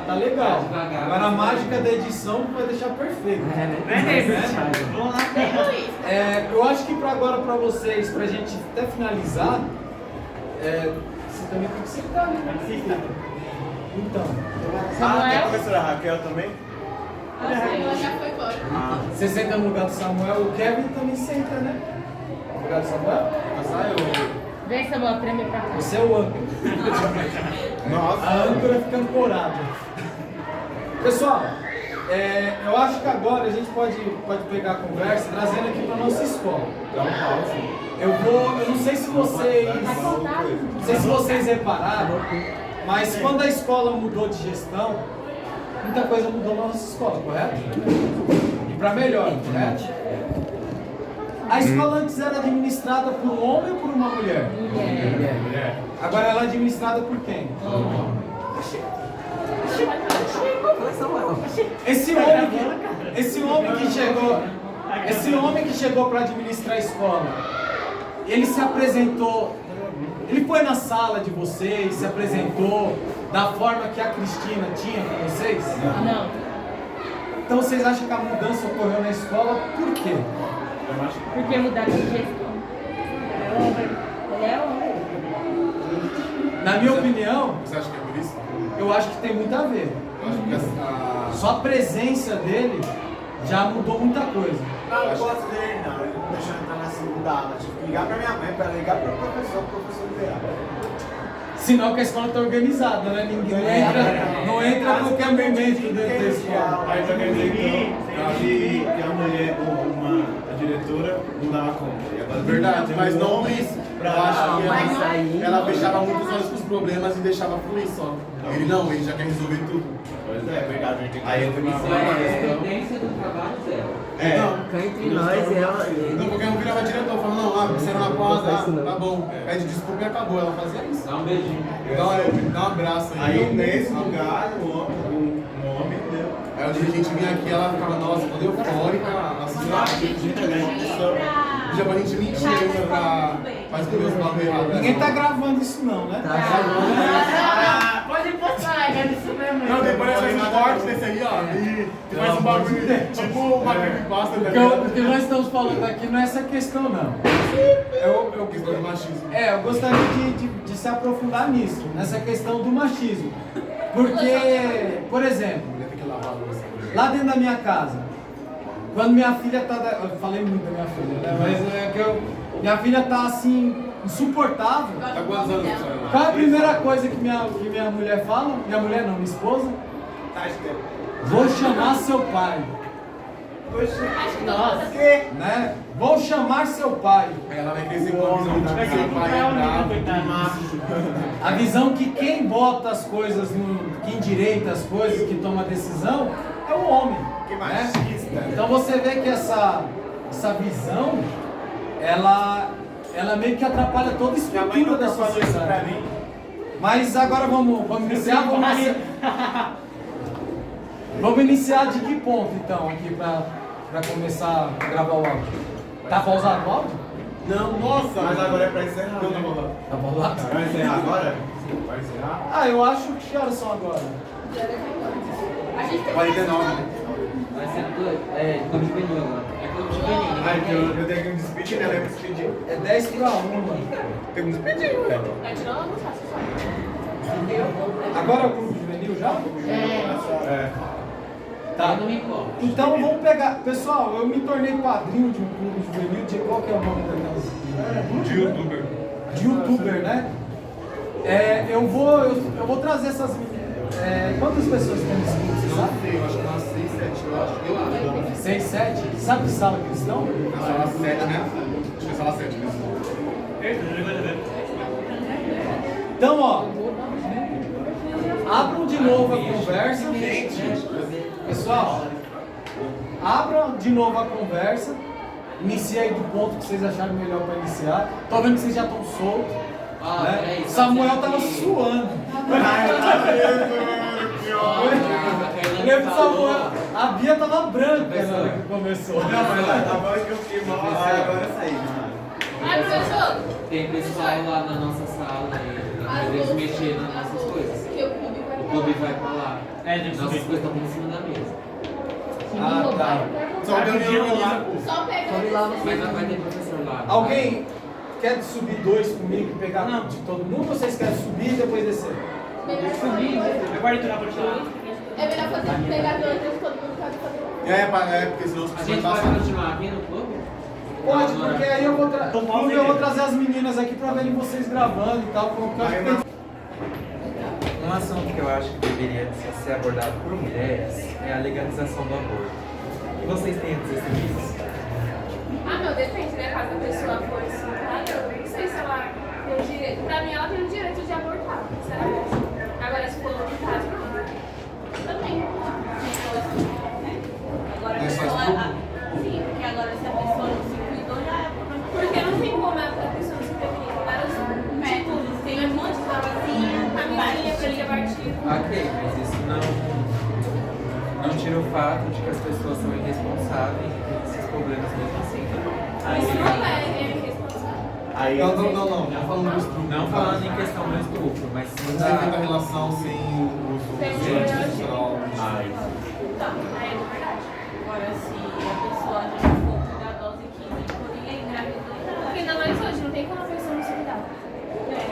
Tá legal. Agora a mágica da edição vai deixar perfeito. Vamos lá. Eu acho que agora pra vocês, pra gente até finalizar, você também tem que sentar, né? Então, Tem a professora Raquel também? Ela já foi embora. você senta no lugar do Samuel, o Kevin também senta, né? No lugar do Samuel? vem Samuel, treme pra cá. Você é o âncora. Nossa. A âncora ficando corada. Pessoal, eu acho que agora a gente pode pegar a conversa trazendo aqui para nossa escola. Dá um pause. Eu não sei se vocês repararam, mas quando a escola mudou de gestão, muita coisa mudou na nossa escola, correto? E para melhor, correto? A escola antes era administrada por um homem ou por uma mulher? Mulher. Agora ela é administrada por quem? Esse homem que chegou para administrar a escola, ele se apresentou, ele foi na sala de vocês, se apresentou da forma que a Cristina tinha com vocês? Não. Então vocês acham que a mudança ocorreu na escola por quê? Porque mudaram de gestão. Ele é homem. Na minha opinião, Você acha que é por isso? eu acho que tem muito a ver. Eu acho que Só a presença dele já mudou muita coisa. Não, eu gosto dele não, ele não deixou eu entrar na segunda aula. Tive que ligar pra minha mãe, pra ligar pro professor liberar. Sinal que a escola está organizada, né? Ninguém não entra a qualquer momento dentro da escola. Aí só quer dizer que a mulher, a diretora, não dava conta. E agora verdade, mas não isso. Eu acho que ela fechava muito os olhos pros problemas e deixava fluir só. Ele já quer resolver tudo. Pois é, verdade, a gente tem que... Aí eu tenho Isso é dependência do trabalho dela. Cá entre nós, ela. Não, porque eu virava diretor, falando, não, você era na pausa, tá bom. Pede desculpa e acabou. Ela fazia isso. Dá um beijinho. Dá um abraço aí. Aí nesse lugar, um homem deu. Aí o dirigente vinha aqui, ela ficava, nossa, toda eufórica, já pra gente mentir ainda pra fazer os bagulho errado. Ninguém tá gravando isso não, né? Pode postar, é isso mesmo. Não, depois faz um corte desse aí, ó, e faz um bagulho, tipo uma creepypasta, tá ligado? O que nós estamos falando aqui não é essa questão, não. Questão de machismo. Eu gostaria de se aprofundar nisso, nessa questão do machismo. Porque, por exemplo, lá dentro da minha casa, quando minha filha tá... Eu falei muito da minha filha, né? Mas é que minha filha tá assim, insuportável. Tá quantos anos a senhora? Qual é a primeira coisa que minha mulher fala? Minha mulher não, minha esposa? Vou chamar seu pai. Nossa. Né? Vou chamar seu pai. Ela vai crescer com a visão de que seu pai é bravo. A visão que quem bota as coisas, que endireita as coisas, que toma a decisão, é o homem. Que né? machista. Então você vê que essa visão, ela meio que atrapalha toda a Minha mãe estrutura nunca da falou isso pra sociedade. mim. Mas agora vamos iniciar, vamos iniciar de que ponto então aqui pra começar a gravar o áudio? Tá pausado o áudio? Não, nossa. Mas agora é pra encerrar. Tá pausado? Vai encerrar agora? Vai encerrar? Eu acho que horas são agora? A gente tem 49, né? Vai ser clube juvenil agora. É clube juvenil. Ai, que eu tenho que me despedir, né? Eu tenho que me despedir. É 10 para 1, mano. Tenho que me despedir, velho. Tá tirando alguns passos só. Agora é o clube juvenil já? É. Tá. Eu não me importo. Então vamos pegar. Pessoal, eu me tornei padrinho de um clube juvenil. De qual que é o nome daquelas? De youtuber. De youtuber, né? Eu vou trazer essas meninas. Quantas pessoas tem nesse clube, você sabe? Eu acho que umas 6, 7, eu acho. 6, 7? Sabe que sala que eles estão? Na sala 7, né? Acho que é sala 7 mesmo. Então, ó. Abram de novo a conversa. Pessoal, abram de novo a conversa. Inicia aí do ponto que vocês acharam melhor para iniciar. Tô vendo que vocês já estão soltos. Né? Samuel tava suando. Samuel, a Bia tava branca na hora que começou. Não, mas a voz que eu fiquei mal agora eu saí, mano. Ai, professor. Tem pessoal lá na nossa sala e eles mexendo nas nossas coisas. que o clube vai O clube vai pra lá. Tem que Nossas subir. coisas estão em cima da mesa. Tá. Só o Daniel organiza. Só pega Mas não vai ter professor lá. Alguém quer subir 2 comigo e pegar de todo mundo? Ou vocês querem subir e depois descer? Eu guardo tudo na portinha. É melhor fazer pegar dois, todo mundo pode fazer. Porque senão A você gente vai pode passar. continuar aqui no clube? Pode, porque aí eu vou, Então, pausa eu vou aí. trazer as meninas aqui pra verem vocês gravando e tal. Como que eu acho que Um assunto que eu acho que deveria ser abordado por mulheres é a legalização do aborto. E vocês têm a dizer sobre isso? Meu, depende, né? Caso a pessoa for assim, eu não sei se ela tem o direito. Pra mim, ela tem o direito de abortar, sinceramente. Agora, se for outro caso, não. Também. Agora a pessoa. Sim, porque agora se a pessoa não se cuidou, já é problema. Porque não tem como a pessoa não se prevenir com vários Métodos, tem um monte de camisinha, camisinha, preservativo. Ok, mas isso não tira o fato de que as pessoas são irresponsáveis e têm esses problemas mesmo assim. Isso não é irresponsável. Aí, Não. Já falando do estupro. Não falando em questão do estupro, mas sim Não tem muita da... relação sem o uso de anticoncepcional. Tá, é verdade. Agora, se a pessoa já for cuidadosa e química e engravidou, Porque ainda mais hoje, não tem como a pessoa não se cuidar.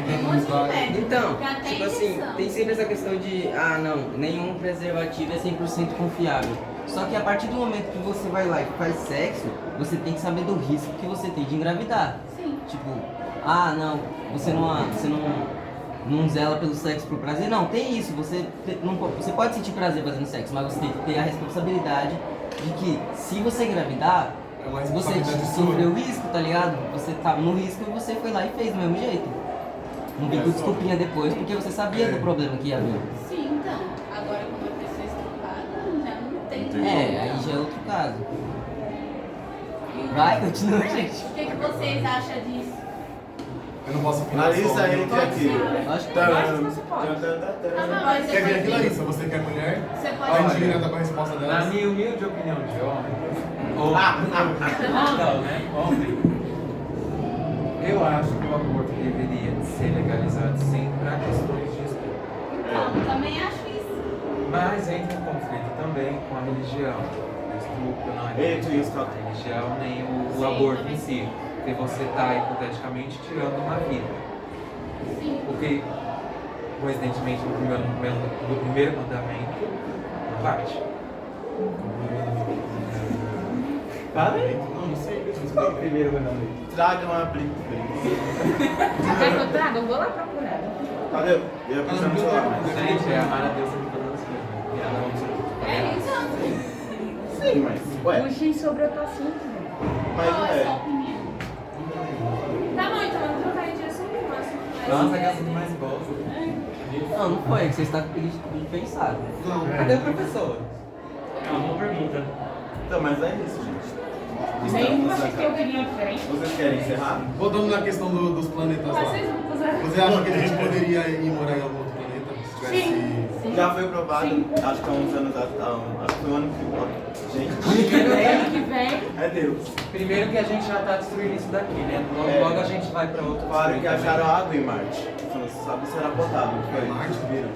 tem um monte Então, Já tem tipo assim, indução. tem sempre essa questão de, ah não, nenhum preservativo é 100% confiável. Só que a partir do momento que você vai lá e faz sexo, você tem que saber do risco que você tem de engravidar. Sim. Tipo, ah não, você não zela pelo sexo por prazer. Não, tem isso, você pode sentir prazer fazendo sexo, mas você tem que ter a responsabilidade de que se você engravidar, É uma você responsabilidade sofreu sua. risco, tá ligado? Você tava no risco e você foi lá e fez do mesmo jeito. Não vem com desculpinha depois, porque você sabia do problema que ia vir. Sim, então. Agora, quando a pessoa é estuprada, já não tem. Aí já é outro caso. Vai, continua, gente. O que vocês acham disso? Eu não posso opinar Larissa, só. entra aqui. Acho que Quer vir aqui, Larissa? Você quer mulher? Você Tá pode. indignada com a resposta dela? Na minha humilde opinião de homem, não, né? Homem. Eu acho que o aborto deveria ser legalizado sim para questões de estupro. Não, também acho isso. Mas entra em conflito também com a religião. O estupro não é Entre os a religião nem o Sim, aborto também. em si. Porque você está hipoteticamente tirando uma vida. Sim. Porque, coincidentemente, no primeiro mandamento, não bate. Para aí. Não sei. Primeiro mandamento. Traga uma aplique. Quer que eu traga? Eu vou lá procurar. Cadê? Eu ia pensar no celular. Gente, é amar a Deus sobre todas as coisas. E ela não precisa. É isso. Sim, mas. Ué, Puxem sobre o assunto, velho. mas Qual não é a sua é. opinião? Tá bom, então vamos trocar de assunto, mas... Nossa, que assunto mais bosta. Não, não foi, você está com pensado. Não. Cadê o professor? É uma boa pergunta. Então, mas é isso, gente. Nem Estamos vocês têm acabando. opinião diferente. Vocês querem encerrar? Voltando na questão dos planetas lá. Vocês vão fazer... Você acha que a gente poderia ir morar em algum outro planeta? Se tivesse... Já foi provado, acho que há uns anos atrás. Acho que foi o ano que. Gente, Ano que vem. é Deus. Primeiro que a gente já tá destruindo isso daqui, né? Logo, É. logo a gente vai pra outro. Falaram que planeta acharam água em Marte. Só não se sabe se era potável. Foi Marte? viram?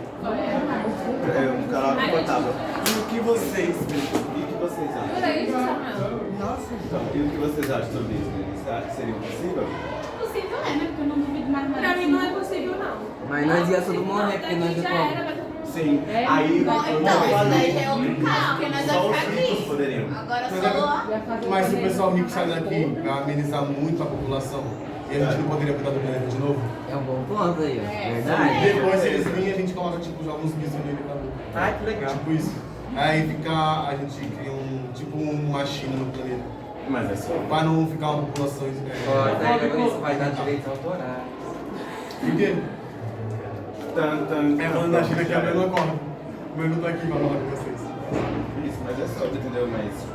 É, um canal água potável. E o que vocês acham? Peraí, Samuel. Então, e o que vocês acham sobre isso? Você acha que seria possível? Possível é, né? Porque eu não duvido mais nada. Pra mim não é possível, não. Mas nós ia todo morrer, porque nós Daqui ia já como? era, mas... Sim. É, Aí, Bom, eu então, esse falei, daí já é outro caso, porque nós só vamos os ficar ricos aqui. poderiam. Agora Mas só... Mas se o pessoal rico sai daqui pra amenizar muito a população, e a gente não poderia cuidar do planeta de novo? É um bom ponto aí, ó. É. Verdade. Depois, se eles virem, a gente coloca, tipo, joga uns mísseis nele e acabou. Ai, que legal. Tipo isso. Aí fica, a gente cria tipo uma China no planeta. Mas é só. Pra não ficar uma população... Daí isso vai dar direitos autorais. Por quê? É, falando da China que a mesma corda. Mas eu não tô aqui pra falar com vocês. Isso, mas é sobre, entendeu? Mas.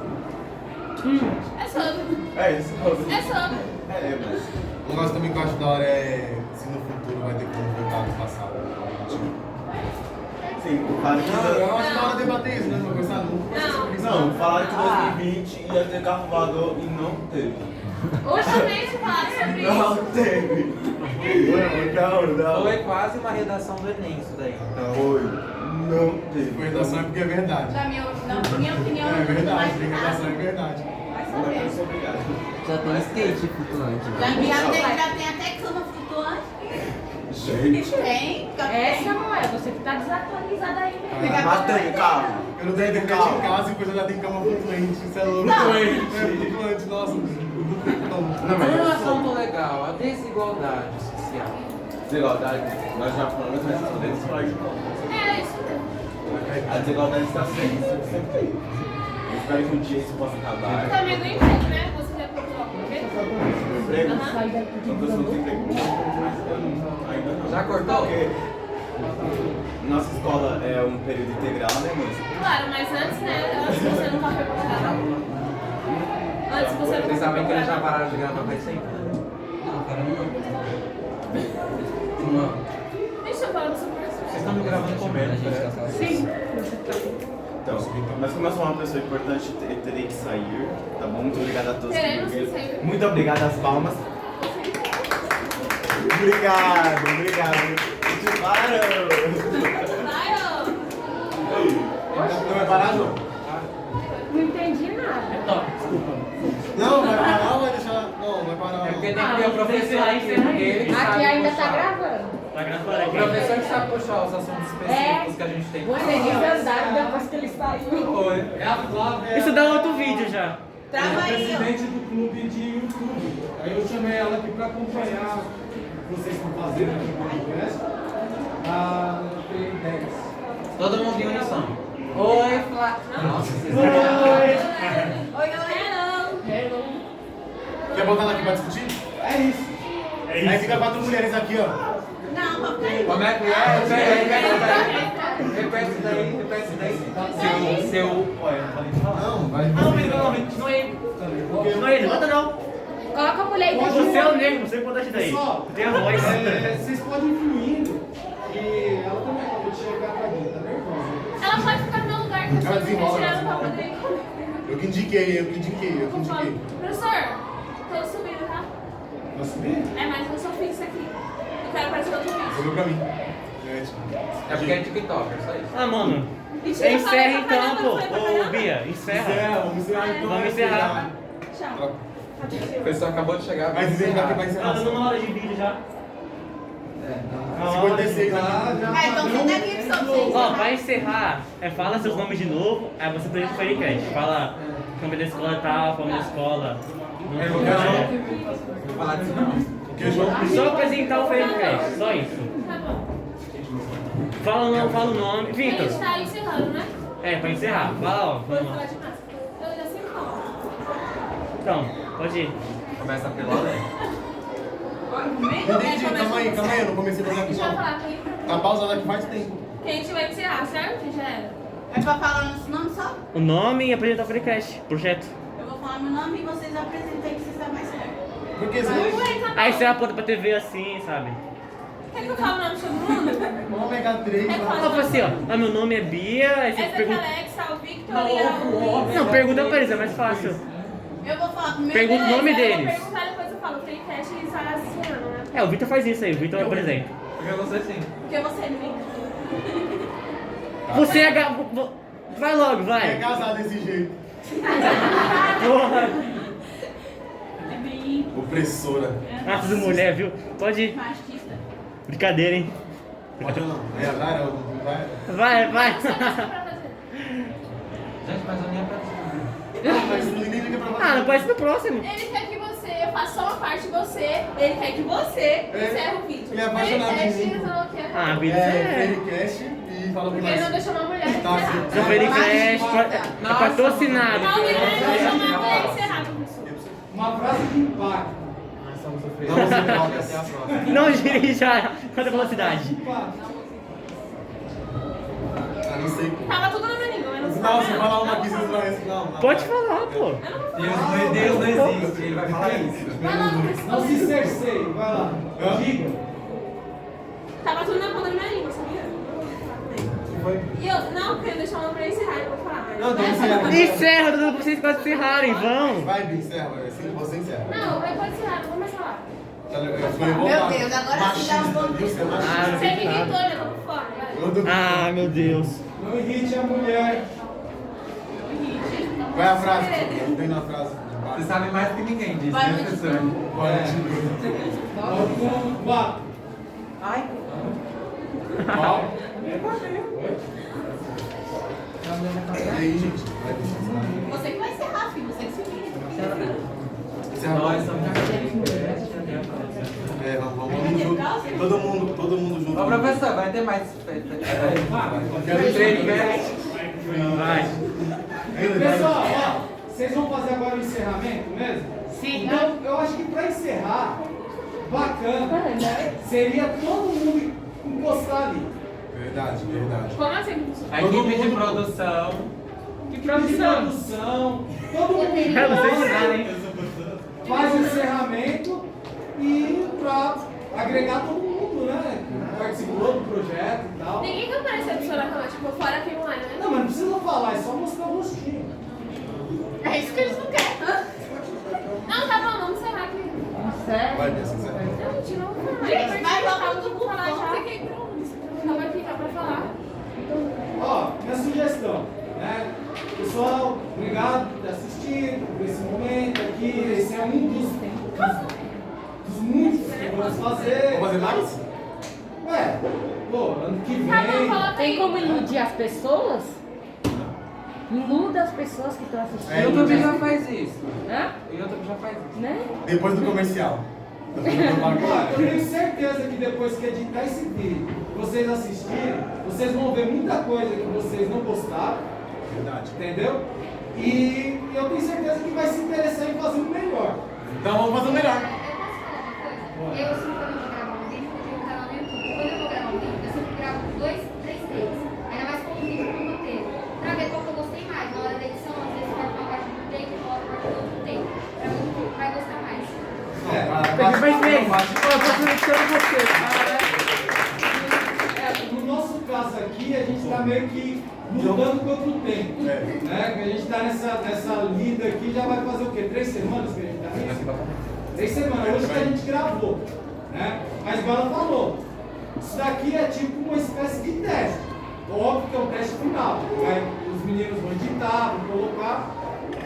É sobre. É isso, sobre. É sobre. É, mas. Um negócio também que eu acho da hora é se no futuro vai ter como voltar do passado. Sim, falaram que. Não, eu acho da hora debater isso, né? Não conversar nunca. Não, falaram que 2020 ia ter carro voador e não teve. Hoje também se fala sobre isso. Não teve. Não. Foi quase uma redação do Enem isso daí. Então, Foi. Não teve. Redação é porque é verdade. Na minha opinião, É não verdade, mais tem nada. redação é verdade. Vai Não saber. é sou obrigado. Já tem skate flutuante. Já tem até cama flutuante. Gente. Tem. É, Samuel, você que tá desatualizado aí, velho. Matando carro. Eu não tenho internet em casa e depois eu já tenho cama flutuante. Isso é louco. Não. É flutuante, nossa. Não, mas um é assunto legal, a desigualdade social. desigualdade. Nós já falamos, mas podemos falar de novo. É isso mesmo. A desigualdade está sempre aí. Eu espero que um dia isso possa acabar. Tá meio do emprego, né? Você já procurou alguma coisa? Emprego? Aham. Uma pessoa tem emprego. Mas eu não, ainda não. Já cortou? Porque nossa escola é um período integral, né, moça? Claro, mas antes, né? Antes você nunca foi procurar. Antes você nunca Vocês foi sabem que eles já procurar. pararam de gravar faz tempo? Não, cara, não. Deixa eu falar sobre isso. Vocês estão me gravando comendo, né? Sim. Então, mas como eu sou uma pessoa importante, eu terei que sair, tá bom? Muito obrigado a todos. Teremos que sair. Muito obrigado às palmas. Obrigado. Vai, ó. Não vai parar, João? Não entendi nada. É top, desculpa. Não, vai parar ou vai deixar... Não, vai parar. É porque tem que ter o professor aqui, porque ele que sabe Aqui ainda puxar. tá gravando. Tá gravando O aqui. professor que sabe puxar os assuntos específicos que a gente tem. Você eles andaram depois que ele saiu. Oi. É a Flávia. Isso dá outro vídeo já. Ela é presidente do clube de YouTube. Aí eu chamei ela aqui para acompanhar o que vocês estão fazendo aqui no podcast. A P10. Todo mundo em unição. Oi, Flá. Nossa, vocês Oi, galera. Quer botar ela aqui pra discutir? É isso. Aí fica 4 mulheres aqui, ó. Não, papai. Como é que é? Repete isso daí. Seu. Não, vai. Não é ele, bota não. Coloca a mulher aí. Você é o negro, você pode dar daí. Pessoal, Tem a voz. vocês podem ir fluindo. E ela também acabou de chegar pra mim, tá nervosa. Ela pode ficar no meu lugar que eu Ela sou desenrola, tirando pra poder ir comigo. Eu que indiquei. Professor, tô subindo, tá? Vai subir? É, mas eu sou fixa aqui. Eu quero aparecer outro vídeo. Jogou pra mim. É porque é TikToker, só isso. Ah, mano. Mentira, eu falei Encerra pra então, caramba, pô. eu falei pra Ô, caramba. Bia, encerra. Vamos encerrar então. Vamos encerrar. Tchau. O pessoal acabou de chegar. Mas você vai ter mais Tá encerração. dando uma hora de vídeo já. 56 aqui. Ah, então você daqui que são vocês. Ó, pra encerrar, fala seus nomes de novo, aí você apresenta o podcast. Fala o nome da escola e tal, fala da escola. Vou falar disso não. Porque João. Só apresentar o podcast, só isso. Tá bom. Fala o nome. A Vitor. gente tá encerrando, né? É, pra encerrar. Fala, ó. Vou Vamos falar lá. de máscara. Eu já sempre falo. Então, pode ir. Começa pela lei. Entendi, calma aí, eu não comecei a fazer aqui Deixa eu não. falar quem. Tá pausado aqui faz tempo. Que a gente vai encerrar, certo? Que já era. É pra falar nosso nome só? O nome e apresentar o podcast, projeto. Eu vou falar meu nome e vocês apresentem que vocês estão mais certo. Porque Ué, tá bom. Aí você aponta pra TV assim, sabe? Quer que eu fale o nome de todo mundo? Vamos pegar 3. É Ó, fácil. fala assim, ó. Ah, meu nome é Bia, aí você Essa aqui é pergunta. a Alexa, o Victor e a Luiz. Não, pergunta pra eles, é mais fácil. Eu vou falar primeiro. Pergunta o nome Eu vou deles. perguntar depois eu falo. Freecast e Saraceno, né? É, o Vitor faz isso aí, o Vitor apresenta. Porque você sim. Porque você é inimigo. Você é. Vai logo, É vai. casado desse jeito. Porra. É bem Opressora. Nossa, de mulher, viu? Pode ir. machista. Brincadeira, hein? Pode ou não? É azar, não vai? Vai, vai. Você não pra fazer. Gente, mas eu nem apresento. Mas ninguém liga pra você. Ah, não pode ser no próximo. Ele quer que você faça só uma parte de você, ele quer que você encerre o vídeo. Ele é apaixonado Ele de mim. diz o que é. Ah, vida É, é. Fericast e fala pra Porque ele não nós. deixou uma mulher Tá, encerrar. sim. Seu Pericast é patrocinado. Não, ele não deixou uma mulher encerrar, professor. Uma frase de impacto. Vamos embora. Até a próxima. Não dirija quanta velocidade. Impacto. Ah, não sei. Tava tudo na minha língua, eu não sei. Não, se falar uma aqui, vocês não vai. Não, não. Pode falar, pô. Deus não existe, ele vai falar isso. Vai lá, professor. Não se cerceie, vai lá. Diga. Tava tudo na ponta da minha língua, sabia? Foi? E eu, não, porque eu deixei uma pra encerrar, eu vou falar. Mas Não, então encerra. Encerra, tô dando pra vocês quase encerrarem, vão. Vai, Bi, encerra. Assim você encerra. Não, vai pode encerrar, não vou mais falar. Eu fui revoltado. Meu Deus, agora sim dá um ponto. Viu? Você é machista. Ah, não Você sei me nada. irritou, eu tô por fora, vai. Eu tô- Ah, meu Deus. Não irrite a mulher. Qual é a frase? Não tem na frase. Você sabe mais que ninguém disso, Vai, né, noite, professor? Algum quatro. Ai. Qual? E aí, gente? Vai deixar. Você que vai encerrar, filho. Você que se vira. Encerra. Nós somos É, vamos junto. Todo mundo junto. Ô, professor, vai ter mais festa. Quero treino, Vai. Pessoal, ó, vocês vão fazer agora o encerramento mesmo? Sim. Então, eu acho que para encerrar, bacana seria todo mundo encostar ali. Verdade. Como assim? A equipe de produção. Que produção, todo mundo Eu não sei de nada, hein? faz o encerramento e para agregar todo mundo, né? Participou do projeto e tal. Ninguém quer aparecer a professora Cama, tipo, fora aqui online, né? Não, mas não precisa falar, é só mostrar o rostinho. É isso que eles não querem. Não, tá bom, vamos encerrar aqui. Vai, Bi, assim, encerra. Não, mentira, não vou falar. Gente, vai logo tudo pro falar já. ponto. Fiquei pronto. Tava aqui, tá pra falar. Ó, minha sugestão, né? Pessoal, obrigado por ter assistido, por esse momento aqui. Esse é um dos muitos que vamos fazer. Vamos fazer mais? Ué, pô, ano que Tá bom, vem. coloca Tem aí. como iludir as pessoas? Iluda as pessoas que estão assistindo. O YouTube já faz isso. Hã? O YouTube já faz isso. Né? Depois do comercial. Depois do Olha, eu propaganda. tenho certeza que depois que editar esse vídeo, vocês assistirem, vocês vão ver muita coisa que vocês não gostaram, Verdade. entendeu? E eu tenho certeza que vai se interessar em fazer o melhor. Então vamos fazer o melhor. Eu sempre quando eu vou gravar um vídeo, eu tenho um canal no YouTube. Quando eu vou gravar um vídeo, eu sempre gravo 2, 3 takes. Ainda mais com um vídeo com roteiro. Pra ver qual que eu gostei mais. Na hora da edição, às vezes corta uma parte do take e coloca a parte do outro take. Pra ver o que vai gostar mais. No nosso caso aqui, a gente está meio que lutando contra o tempo. Né? A gente está nessa lida aqui, já vai fazer o quê? 3 semanas que a gente está nisso? 3 semanas, hoje que a gente gravou. Né? Mas igual ela falou, isso daqui é tipo uma espécie de teste. Óbvio que é um teste final. Né? Os meninos vão editar, vão colocar.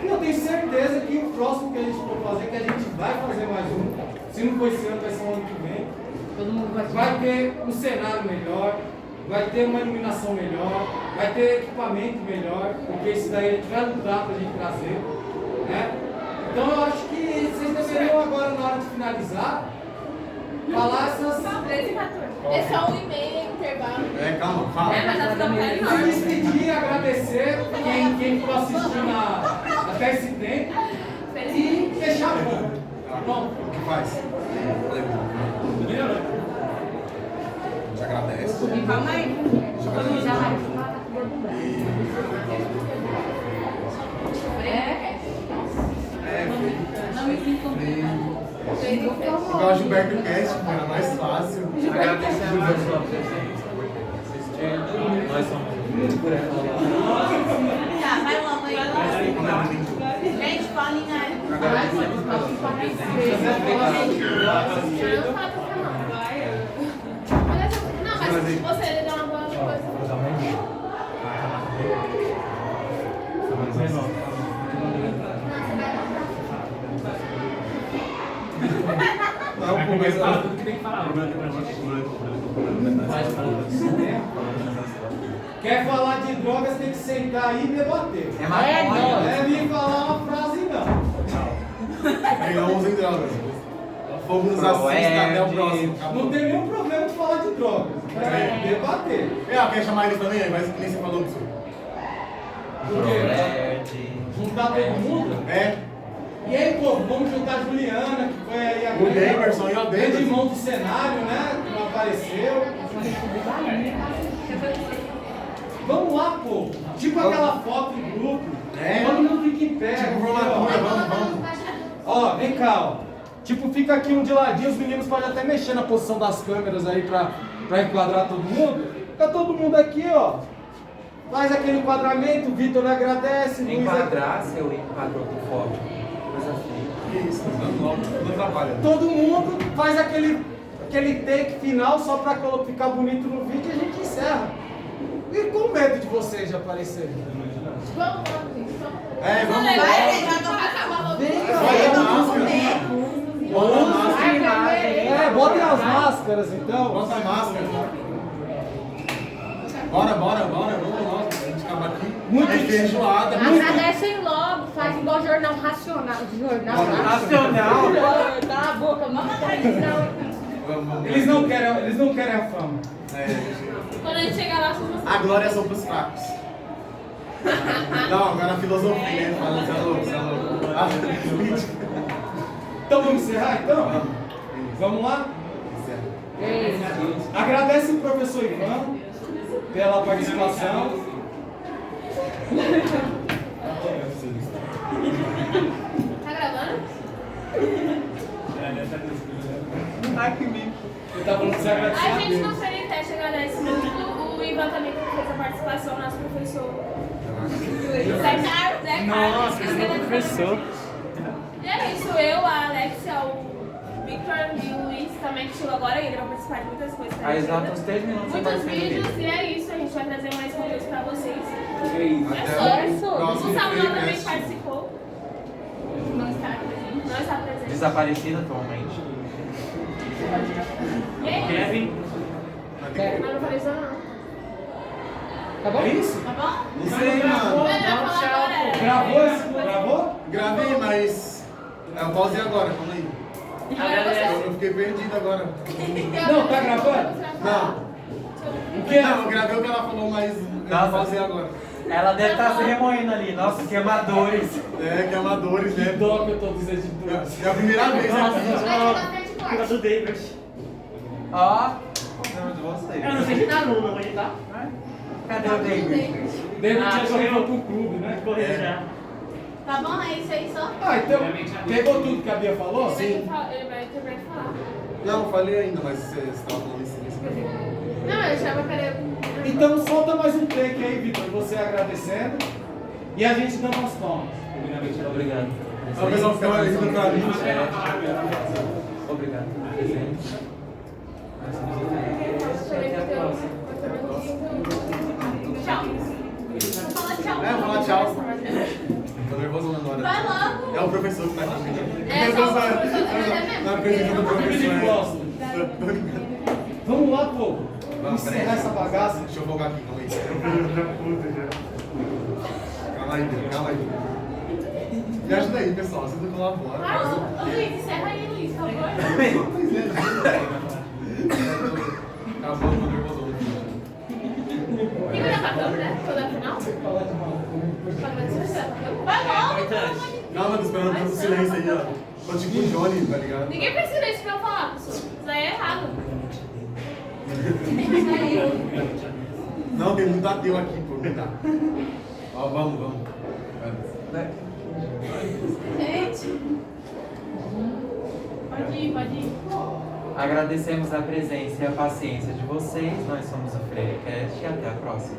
E eu tenho certeza que o próximo que a gente for fazer, que a gente vai fazer mais um. Se não for esse ano, vai ser o ano que vem. Todo mundo Vai ter um cenário melhor, vai ter uma iluminação melhor, vai ter equipamento melhor, porque isso daí a gente vai lutar pra gente trazer. Né? Então eu acho que vocês deveriam agora, na hora de finalizar, falar essas. 13 e 14. É só 1 e-mail, intervalo. Calma, fala. É, mas nós estamos Se despedir, agradecer quem ficou assistindo até esse tempo e fechar a boca. Pronto. O que faz? Te agradece. Calma aí. Te agradece. Não me sinto Igual o Gilberto Cast, que era mais fácil. Agradecer a mais sua presença por ter assistido. Nós somos muito por ela. Tá, vai lá, mãe. Gente, falem aí. Agradecemos pela sua Não, mas você ele dá uma boa coisa. Não, pô, mas Fala tudo que tem que falar. quer falar de drogas, tem que sentar aí e debater. É maconha. Não é vir falar uma frase, não. Não usem drogas. Fogo nos assista, até o próximo. Não tem nenhum problema de falar de drogas. É debater. Quer chamar eles também? Aí vai que nem você falou disso. Por quê? Juntar todo mundo? E aí, pô, vamos juntar a Juliana, que foi aí a O Damerson e o grande Damerson. mão do cenário, né? Que não apareceu. Vamos lá, pô. Tipo aquela foto em grupo. Todo mundo fica em pé. Tipo aqui, formatura, ó. vamos. Ó, vem cá, ó. Tipo, fica aqui um de ladinho, os meninos podem até mexer na posição das câmeras aí pra enquadrar todo mundo. Fica todo mundo aqui, ó. Faz aquele enquadramento, o Vitor agradece. Luiz Enquadrar seu enquadro do foto. Coisa feia. Isso, não atrapalha. todo mundo faz aquele take final só pra ficar bonito no vídeo e a gente encerra. E com medo de vocês de aparecerem. Vamos, gente. Vamos. Vai, gente, já tô pra acabar logo. Bota a máscara. Botem as máscaras então. Bota a máscara. Bora. Vamos lá. A gente acaba aqui. Muito feijoada. Agradecem logo, faz igual jornal racional. Jornal Nacional. Cala a boca, vamos tradição. Eles não querem a fama. Quando a gente chegar lá, vocês vão A glória é só pros fracos. Não, agora a filosofia, né? Fala, você é louco. Então vamos encerrar então? Vamos lá? Agradece o professor Ivan pela participação. Tá gravando? Ai, que mico. Eu tava falando que você agradecer A a gente não Deus. fez teste, agradece muito. O Ivan também que fez a participação, nosso professor. Zé Carlos, professor. E é isso, eu, a Alexia, o Victor e o Luiz também que chegou agora, e ele vai participar de muitas coisas. Aí exatos 3 minutos Muitos aparecendo vídeos, vídeo. e é isso, a gente vai trazer mais conteúdos pra vocês. Até É o sobre. próximo O Samuel também Freecast. participou. Não está presente. Desaparecido atualmente. E é isso. Kevin. Quer? Mas não falei isso não. Tá bom? É isso? Tá bom? Não sei, mano. Gravou esse? Gravou? Gravei, mas eu pausei agora, calma aí. Eu fiquei perdido agora. Não, tá gravando? Não. O que? Não, eu gravei o que ela falou, mas eu pausei agora. Ela deve estar se remoendo ali. Nossa, que amadores. É, que amadores, né? Dó que eu tô dizendo de tudo. É a primeira vez Nossa, aqui. Fica do David. Ó, não de vocês. Eu não sei editar aluno, eu vou editar. Cadê o David? David Ah, já chegou pro clube, né? Correu já. Tá bom? É isso aí só? Ah, então, pegou tudo que a Bia falou? Ele vai terminar de falar. Não, eu falei ainda, mas você estava falando isso. Não, eu achava que era... Então solta mais um take aí, Vitor, você agradecendo e a gente dando as palmas. Obrigado. O pessoal fica olhando pra mim. Obrigado pelo presente. Nós somos oferecidos. Até a próxima. Tchau. Fala tchau. É, vou falar tchau. Tô nervoso na hora. Vai logo. É o professor que tá aqui. É, só o professor que vai Na presença do professor. Vamos lá, pô. Vamos encerrar essa bagaça. Deixa eu folgar aqui, calma aí. Calma aí, calma aí. Me ajuda aí, pessoal, você não colabora. Ah, ô Luiz, encerra aí, Luiz, por favor. Acabou, tô nervoso. Quem vai dar pra câmera? Toda a final? Vai logo. Calma, tô esperando tanto silêncio aí, ó. Tô tipo o Johnny, tá ligado? Ninguém precisa disso pra eu falar, pessoal. Isso aí é errado. Não, tem muito ateu aqui, pô. Tá. Ó, vamos. Gente. Pode ir. Agradecemos a presença e a paciência de vocês. Nós somos o FreireCast e até a próxima.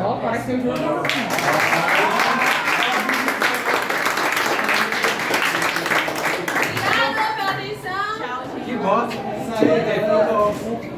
Ó, parece que eu jogo. Obrigada pela atenção. Tchau, gente. Que bosta. Isso aí,